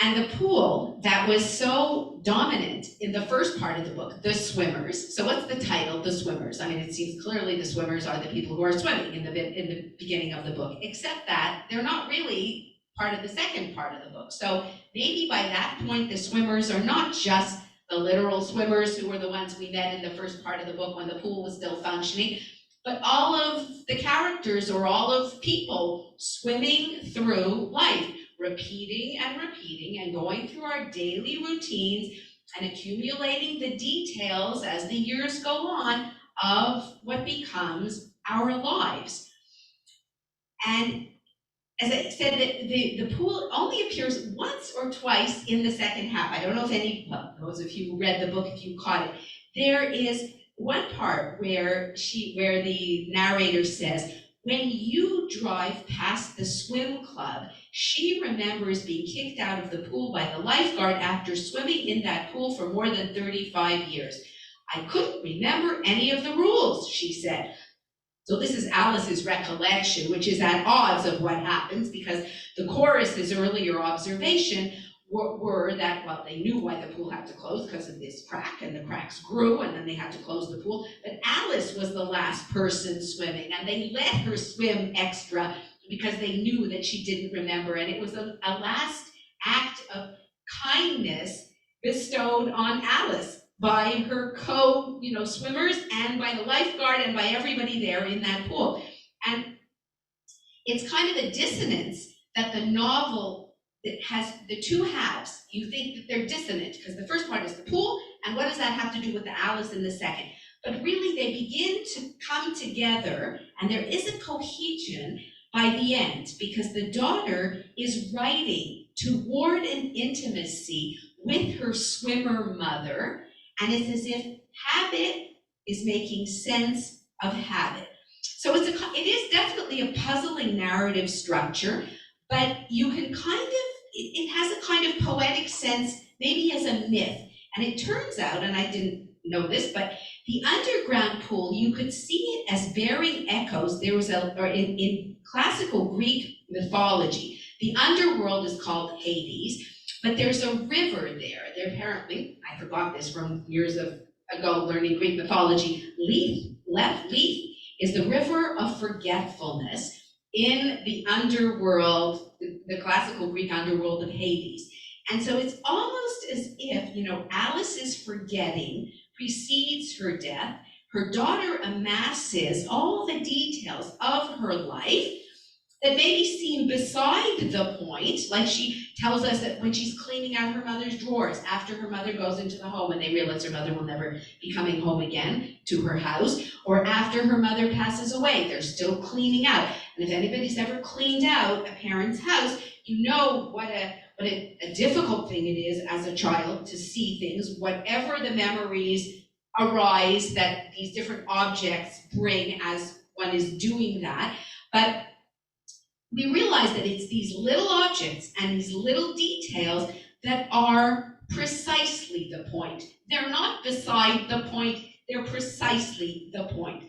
And the pool that was so dominant in the first part of the book, the swimmers. So what's the title, the swimmers? I mean, it seems clearly the swimmers are the people who are swimming in the beginning of the book, except that they're not really part of the second part of the book. So maybe by that point, the swimmers are not just the literal swimmers who were the ones we met in the first part of the book when the pool was still functioning, but all of the characters or all of people swimming through life, repeating and going through our daily routines and accumulating the details as the years go on of what becomes our lives. And as I said, the pool only appears once or twice in the second half. I don't know if those of you who read the book, if you caught it. There is one part where the narrator says, when you drive past the swim club, she remembers being kicked out of the pool by the lifeguard after swimming in that pool for more than 35 years. I couldn't remember any of the rules, she said. So this is Alice's recollection, which is at odds of what happens, because the chorus's earlier observation were that, well, they knew why the pool had to close because of this crack, and the cracks grew, and then they had to close the pool. But Alice was the last person swimming, and they let her swim extra because they knew that she didn't remember, and it was a last act of kindness bestowed on Alice by her swimmers and by the lifeguard and by everybody there in that pool. And it's kind of a dissonance that the novel that has the two halves. You think that they're dissonant because the first part is the pool, and what does that have to do with the Alice in the second? But really they begin to come together, and there is a cohesion by the end, because the daughter is writing toward an intimacy with her swimmer mother, and it's as if habit is making sense of habit. So it is definitely a puzzling narrative structure, but you can it has a kind of poetic sense, maybe as a myth. And it turns out, and I didn't know this, but the underground pool, you could see it as bearing echoes. There was in classical Greek mythology, the underworld is called Hades, but there's a river there. There apparently, I forgot this from years ago learning Greek mythology, Lethe is the river of forgetfulness in the underworld, the classical Greek underworld of Hades. And so it's almost as if, Alice's forgetting precedes her death. Her daughter amasses all the details of her life that maybe seem beside the point, like she tells us that when she's cleaning out her mother's drawers after her mother goes into the home and they realize her mother will never be coming home again to her house, or after her mother passes away, they're still cleaning out. And if anybody's ever cleaned out a parent's house, you know what a difficult thing it is as a child to see things, whatever the memories arise that these different objects bring as one is doing that. But we realize that it's these little objects and these little details that are precisely the point. They're not beside the point, they're precisely the point.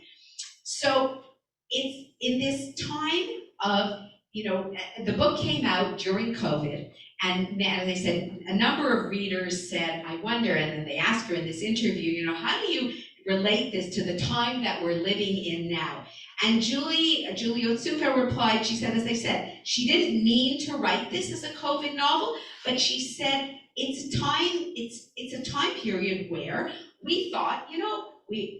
So it's in this time of, the book came out during COVID, and as I said, a number of readers said, I wonder, and then they asked her in this interview, how do you relate this to the time that we're living in now? And Julie Otsuka replied, she said, as I said, she didn't mean to write this as a COVID novel, but she said it's a time period where we thought,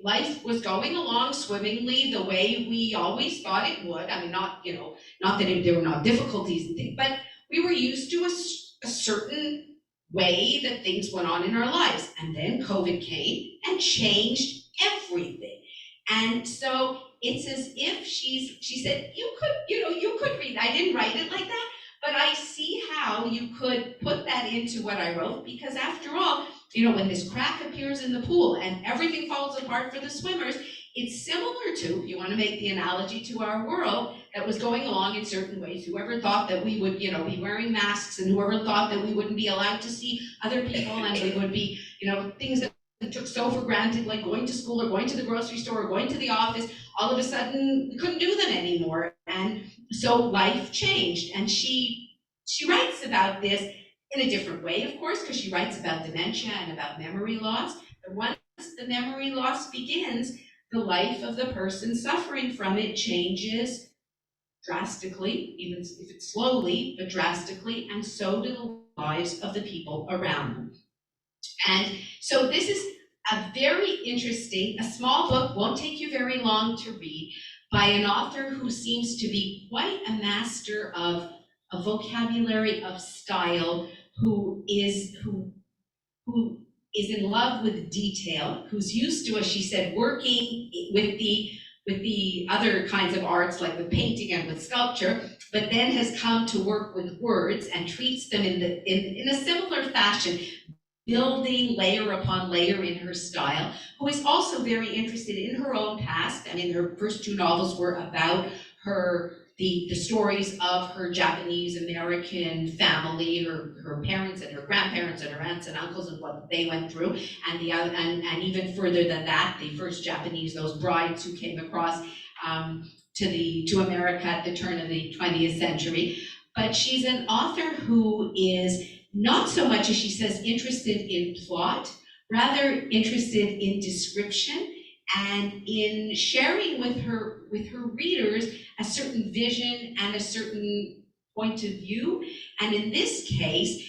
life was going along swimmingly the way we always thought it would. I mean, not that there were not difficulties and things, but we were used to a certain way that things went on in our lives. And then COVID came and changed everything. And so it's as if she said, you could read, I didn't write it like that, but I see how you could put that into what I wrote, because after all, when this crack appears in the pool and everything falls apart for the swimmers, it's similar to, if you want to make the analogy, to our world that was going along in certain ways. Whoever thought that we would, be wearing masks, and whoever thought that we wouldn't be allowed to see other people, and we would be, things that we took so for granted, like going to school or going to the grocery store or going to the office, all of a sudden we couldn't do them anymore. And so life changed. And she writes about this in a different way, of course, because she writes about dementia and about memory loss. But once the memory loss begins, the life of the person suffering from it changes drastically, even if it's slowly, but drastically, and so do the lives of the people around them. And so this is a very interesting, a small book, won't take you very long to read, by an author who seems to be quite a master of a vocabulary of style, who is in love with detail, who's used to, as she said, working with the other kinds of arts, like with painting and with sculpture, but then has come to work with words and treats them in a similar fashion, building layer upon layer in her style, who is also very interested in her own past. I mean, her first two novels were about the stories of her Japanese American family, her parents and her grandparents and her aunts and uncles, and what they went through, and even further than that, the first Japanese, those brides who came across to America at the turn of the 20th century. But she's an author who is not so much, as she says, interested in plot, rather interested in description and in sharing with her readers a certain vision and a certain point of view. And in this case,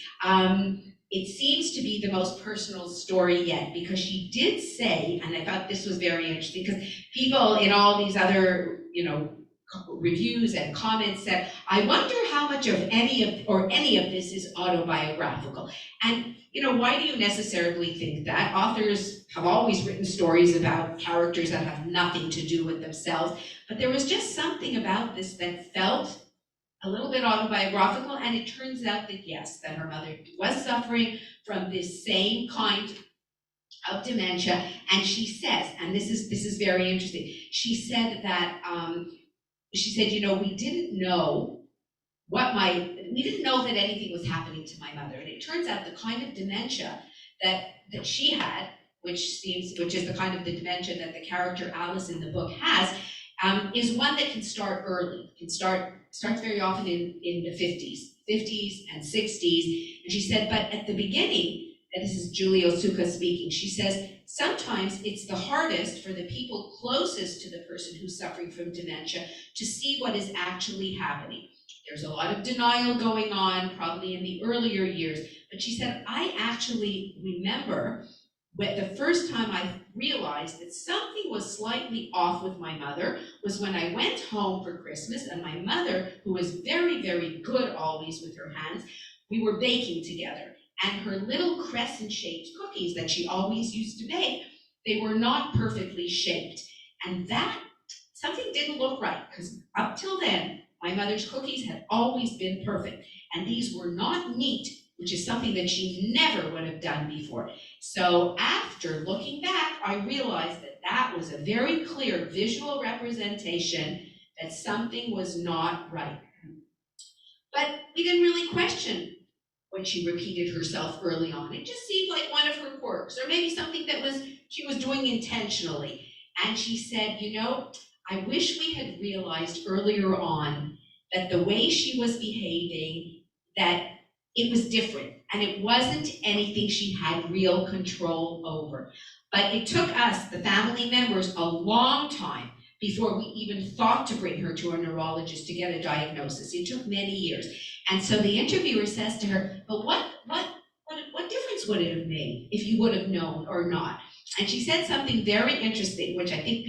it seems to be the most personal story yet, because she did say, and I thought this was very interesting, because people in all these other, reviews and comments said, I wonder how much of any of this is autobiographical. And why do you necessarily think that? Authors have always written stories about characters that have nothing to do with themselves, but there was just something about this that felt a little bit autobiographical. And it turns out that yes, that her mother was suffering from this same kind of dementia. And she says, and this is very interesting, she said that we didn't know that anything was happening to my mother. And it turns out the kind of dementia that she had, which is the kind of the dementia that the character Alice in the book has, is one that can start early. It starts very often in the 50s and 60s. And she said, but at the beginning, and this is Julie Otsuka speaking, she says, sometimes it's the hardest for the people closest to the person who's suffering from dementia to see what is actually happening. There's a lot of denial going on, probably in the earlier years. But she said, I actually remember when the first time I realized that something was slightly off with my mother was when I went home for Christmas, and my mother, who was very, very good always with her hands, we were baking together. And her little crescent-shaped cookies that she always used to make, they were not perfectly shaped. And that, something didn't look right, because up till then, My mother's cookies had always been perfect, and these were not neat, which is something that she never would have done before. So after looking back, I realized that that was a very clear visual representation that something was not right. But we didn't really question when she repeated herself early on. It just seemed like one of her quirks, or maybe something that she was doing intentionally. And she said, I wish we had realized earlier on that the way she was behaving, that it was different, and it wasn't anything she had real control over. But it took us, the family members, a long time before we even thought to bring her to a neurologist to get a diagnosis. It took many years. And so the interviewer says to her, but what difference would it have made if you would have known or not? And she said something very interesting, which I think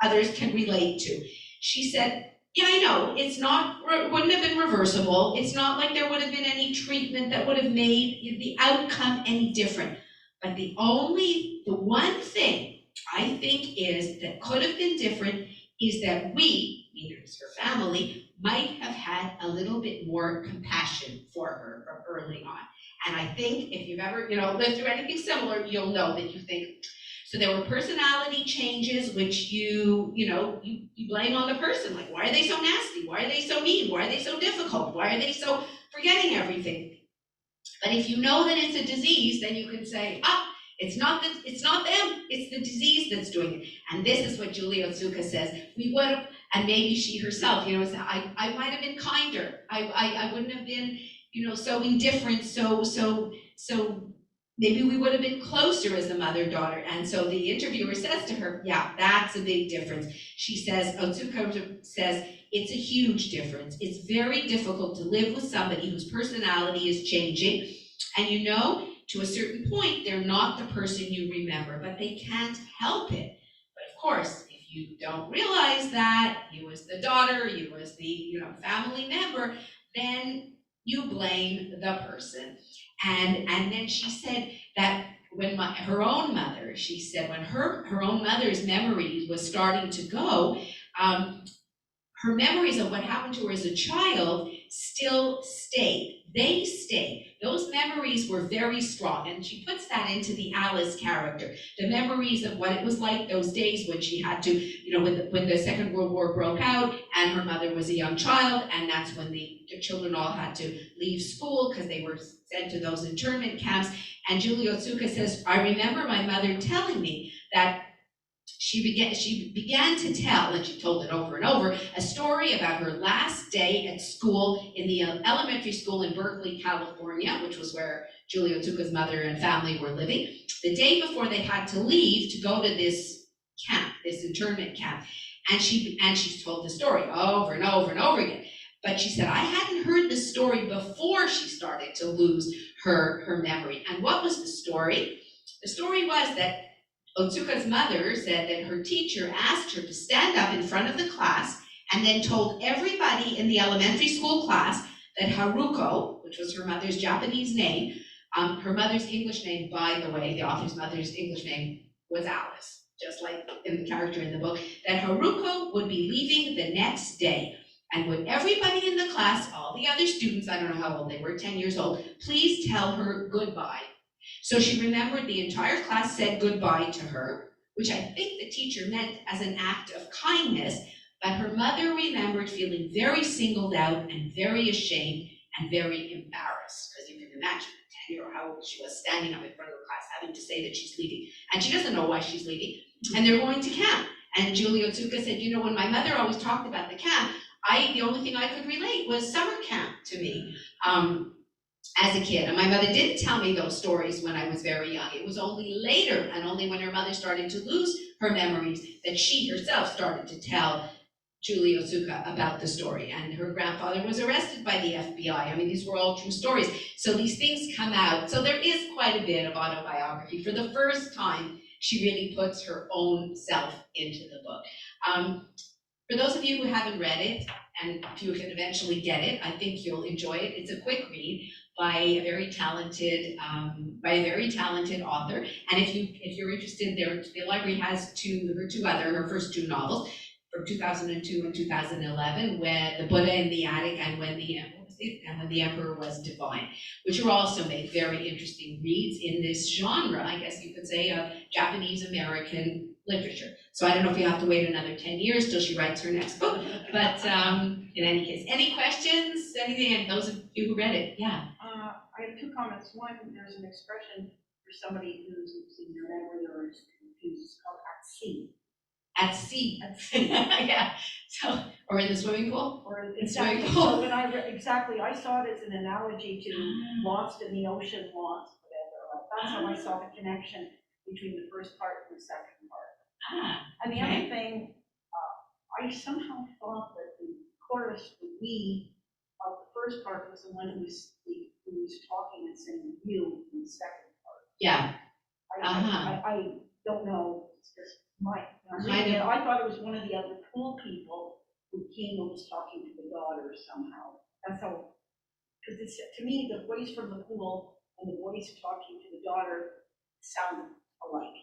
others can relate to. She said, yeah, I know, wouldn't have been reversible. It's not like there would have been any treatment that would have made the outcome any different. But the one thing I think that could have been different is that we, meaning her family, might have had a little bit more compassion for her from early on. And I think if you've ever, lived through anything similar, you'll know that you think. So there were personality changes, which you blame on the person. Like, why are they so nasty? Why are they so mean? Why are they so difficult? Why are they so forgetting everything? But if you know that it's a disease, then you can say, it's not them, it's the disease that's doing it. And this is what Julie Otsuka says. We would have, and maybe she herself, I might have been kinder. I wouldn't have been, so indifferent, so maybe we would have been closer as a mother-daughter. And so the interviewer says to her, yeah, that's a big difference. She says, Otsuka says, it's a huge difference. It's very difficult to live with somebody whose personality is changing. And to a certain point, they're not the person you remember, but they can't help it. But of course, if you don't realize that, you as the daughter, you as the family member, then you blame the person. And then she said that when her own mother, she said when her own mother's memory was starting to go, her memories of what happened to her as a child still stayed. They stayed. Those memories were very strong, and she puts that into the Alice character. The memories of what it was like those days when she had to, when the Second World War broke out, and her mother was a young child, and that's when the children all had to leave school because they were sent to those internment camps. And Julie Otsuka says, I remember my mother telling me that she began to tell, and she told it over and over, a story about her last day at school in the elementary school in Berkeley, California, which was where Julie Otsuka's mother and family were living, the day before they had to leave to go to this camp, this internment camp. And she's told the story over and over and over again. But she said, I hadn't heard the story before she started to lose her memory. And what was the story? The story was that Otsuka's mother said that her teacher asked her to stand up in front of the class and then told everybody in the elementary school class that Haruko, which was her mother's Japanese name, her mother's English name, by the way, the author's mother's English name was Alice, just like in the character in the book, that Haruko would be leaving the next day. And would everybody in the class, all the other students, I don't know how old they were, 10 years old, please tell her goodbye. So she remembered the entire class said goodbye to her, which I think the teacher meant as an act of kindness, but her mother remembered feeling very singled out and very ashamed and very embarrassed, because you can imagine at 10 or how old she was, standing up in front of the class, having to say that she's leaving. And she doesn't know why she's leaving. And they're going to camp. And Julie Otsuka said, when my mother always talked about the camp, the only thing I could relate was summer camp to me. As a kid, and my mother didn't tell me those stories when I was very young. It was only later, and only when her mother started to lose her memories, that she herself started to tell Julie Otsuka about the story. And her grandfather was arrested by the FBI. I mean, these were all true stories. So these things come out. So there is quite a bit of autobiography. For the first time, she really puts her own self into the book. For those of you who haven't read it, and if you can eventually get it, I think you'll enjoy it. It's a quick read by a very talented author. And if you're interested, the library has her first two novels. from 2002 and 2011, when the Buddha in the attic and when the emperor was divine, which are also made very interesting reads in this genre, I guess you could say, of Japanese American literature. So I don't know if you have to wait another 10 years till she writes her next book, but in any case, any questions, anything, and those of you who read it, yeah. I have two comments. One, there's an expression for somebody who's in your memory or is confused. It's called at sea. At sea. At sea. Yeah. So, or in the swimming pool? Or Exactly. exactly. So when I exactly, I saw it as an analogy to lost in the ocean, lost, whatever. That's how I saw the connection between the first part and the second part. And the other thing, I somehow thought that the chorus, the we, of the first part was the one who was talking and saying you in the second part. Yeah. I don't know. It's just I thought it was one of the other pool people who came and was talking to the daughter somehow. That's how, because it's, to me, the voice from the pool and the voice talking to the daughter sound alike.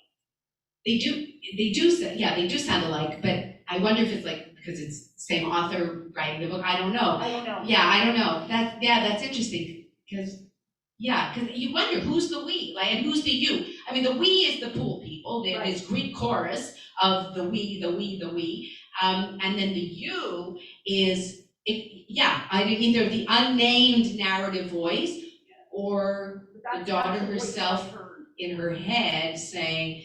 They do sound alike, but I wonder if it's like, because it's the same author writing the book, I don't know. Yeah, I don't know. That's interesting, because you wonder who's the we, like, and who's the you. I mean, the we is the pool people, this Greek chorus of the we, and then the you is, either the unnamed narrative voice or the daughter herself in her head saying,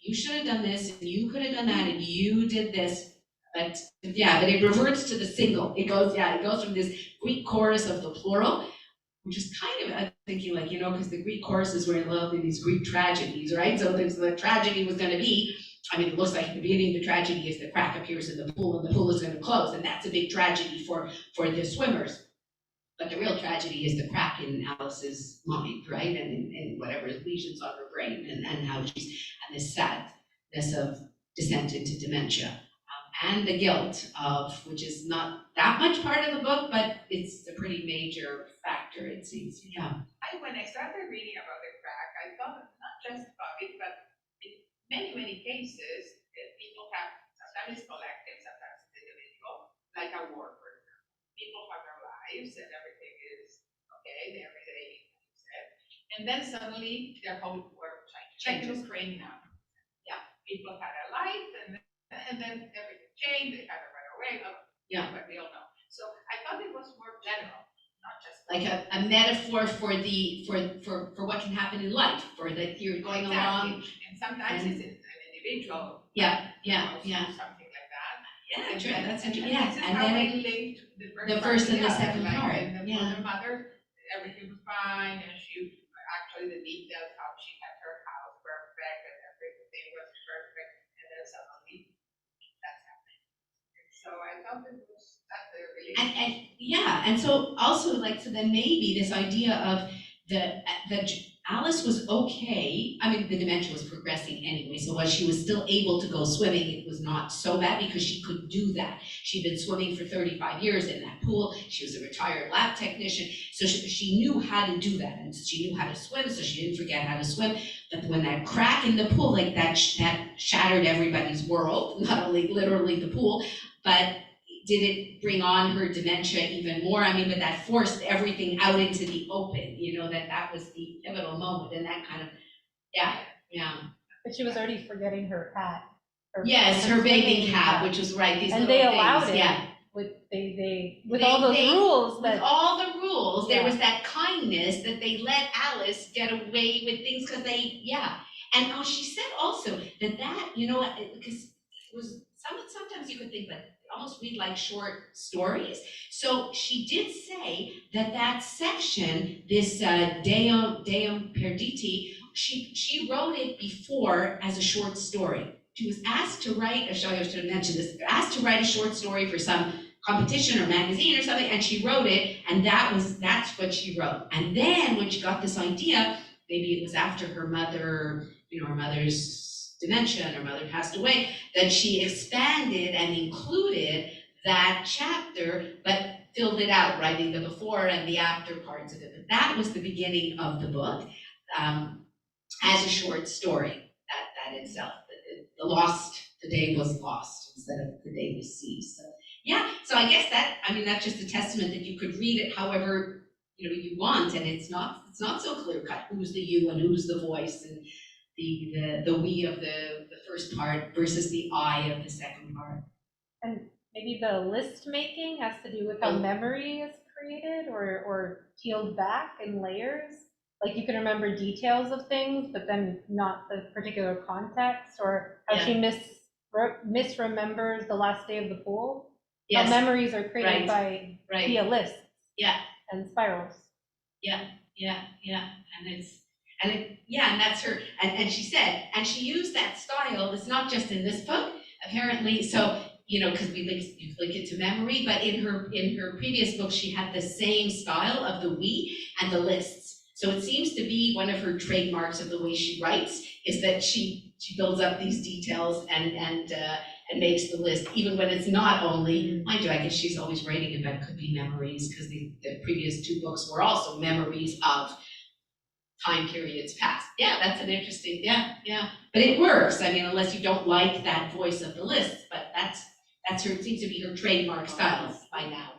you should have done this, and you could have done that, and you did this. But it reverts to the single. It goes from this Greek chorus of the plural, which is kind of, I'm thinking, like, because the Greek choruses were in love with these Greek tragedies, right? So the tragedy was going to be, it looks like at the beginning of the tragedy is the crack appears in the pool, and the pool is going to close, and that's a big tragedy for the swimmers. But the real tragedy is the crack in Alice's mind, right? And whatever lesions on her brain, and how she's, and this sadness of descent into dementia. And the guilt of, which is not that much part of the book, but it's a pretty major factor, it seems. Yeah. When I started reading about the crack, I thought not just about it, but in many cases, people have, sometimes it's collective, sometimes it's individual, like a war, for example. People have their lives and everything is okay, every day, and then suddenly their whole world changes. Like Ukraine now. Yeah, people had a life, and then everything changed. They had to run away. But we all know. So I thought it was more general, not just like a metaphor for what can happen in life, for that you're going along. And sometimes it's an individual. Something like that. Yeah, true. That's interesting. Yeah, and then they linked the first and the second part. And then for the mother, everything was fine, and she actually the details how she had her house perfect and everything was perfect, and then suddenly that's happening. So I thought it was that's a really and so also so then maybe this idea of that Alice was okay. I mean, the dementia was progressing anyway, so while she was still able to go swimming, it was not so bad because she could do that. She'd been swimming for 35 years in that pool. She was a retired lab technician, so she knew how to do that, and she knew how to swim, so she didn't forget how to swim. But when that crack in the pool, like that shattered everybody's world, not only literally the pool, but did it bring on her dementia even more? I mean, but that forced everything out into the open, that was the pivotal moment, and that kind of, yeah. But she was already forgetting her cat. Her bathing cat, which was right, these and little they things. allowed it. Yeah. With all those rules. With all the rules, there was that kindness that they let Alice get away with things because and she said also that because it was sometimes you could think that almost read like short stories. So she did say that section, this Deum Perditi, she wrote it before as a short story. She was asked to write, I should have mentioned this, asked to write a short story for some competition or magazine or something, and she wrote it, and that's what she wrote. And then when she got this idea, maybe it was after her mother, her mother's dementia and her mother passed away, that she expanded and included that chapter, but filled it out, writing the before and the after parts of it. But that was the beginning of the book as a short story, that itself, the lost the day was lost instead of the day was seized. So yeah, so I guess that's just a testament that you could read it however you want, and it's not so clear cut who's the you and who's the voice, and the we of the first part versus the I of the second part. And maybe the list making has to do with how memory is created or peeled back in layers. Like you can remember details of things, but then not the particular context, or how she misremembers the last day of the pool. Yes. How memories are created Right. via lists. Yeah. And spirals. Yeah. And that's her. And she said, and she used that style. It's not just in this book, apparently. So because you link it to memory, but in her previous book, she had the same style of the we and the lists. So it seems to be one of her trademarks of the way she writes is that she builds up these details and makes the list, even when it's not only, mind you, I guess she's always writing about could be memories, because the previous two books were also memories of time periods past. Yeah, that's an interesting, yeah. But it works, unless you don't like that voice of the list, but that's her, it seems to be her trademark style by now.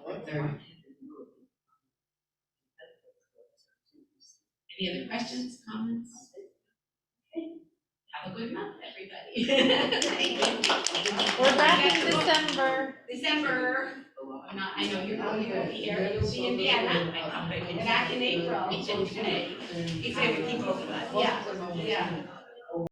Any other questions, comments? Okay. Have a good month, everybody. Thank you. We're back in December. I know you won't be here, you'll be in Vienna. Back in April. Except we keep open. Yeah.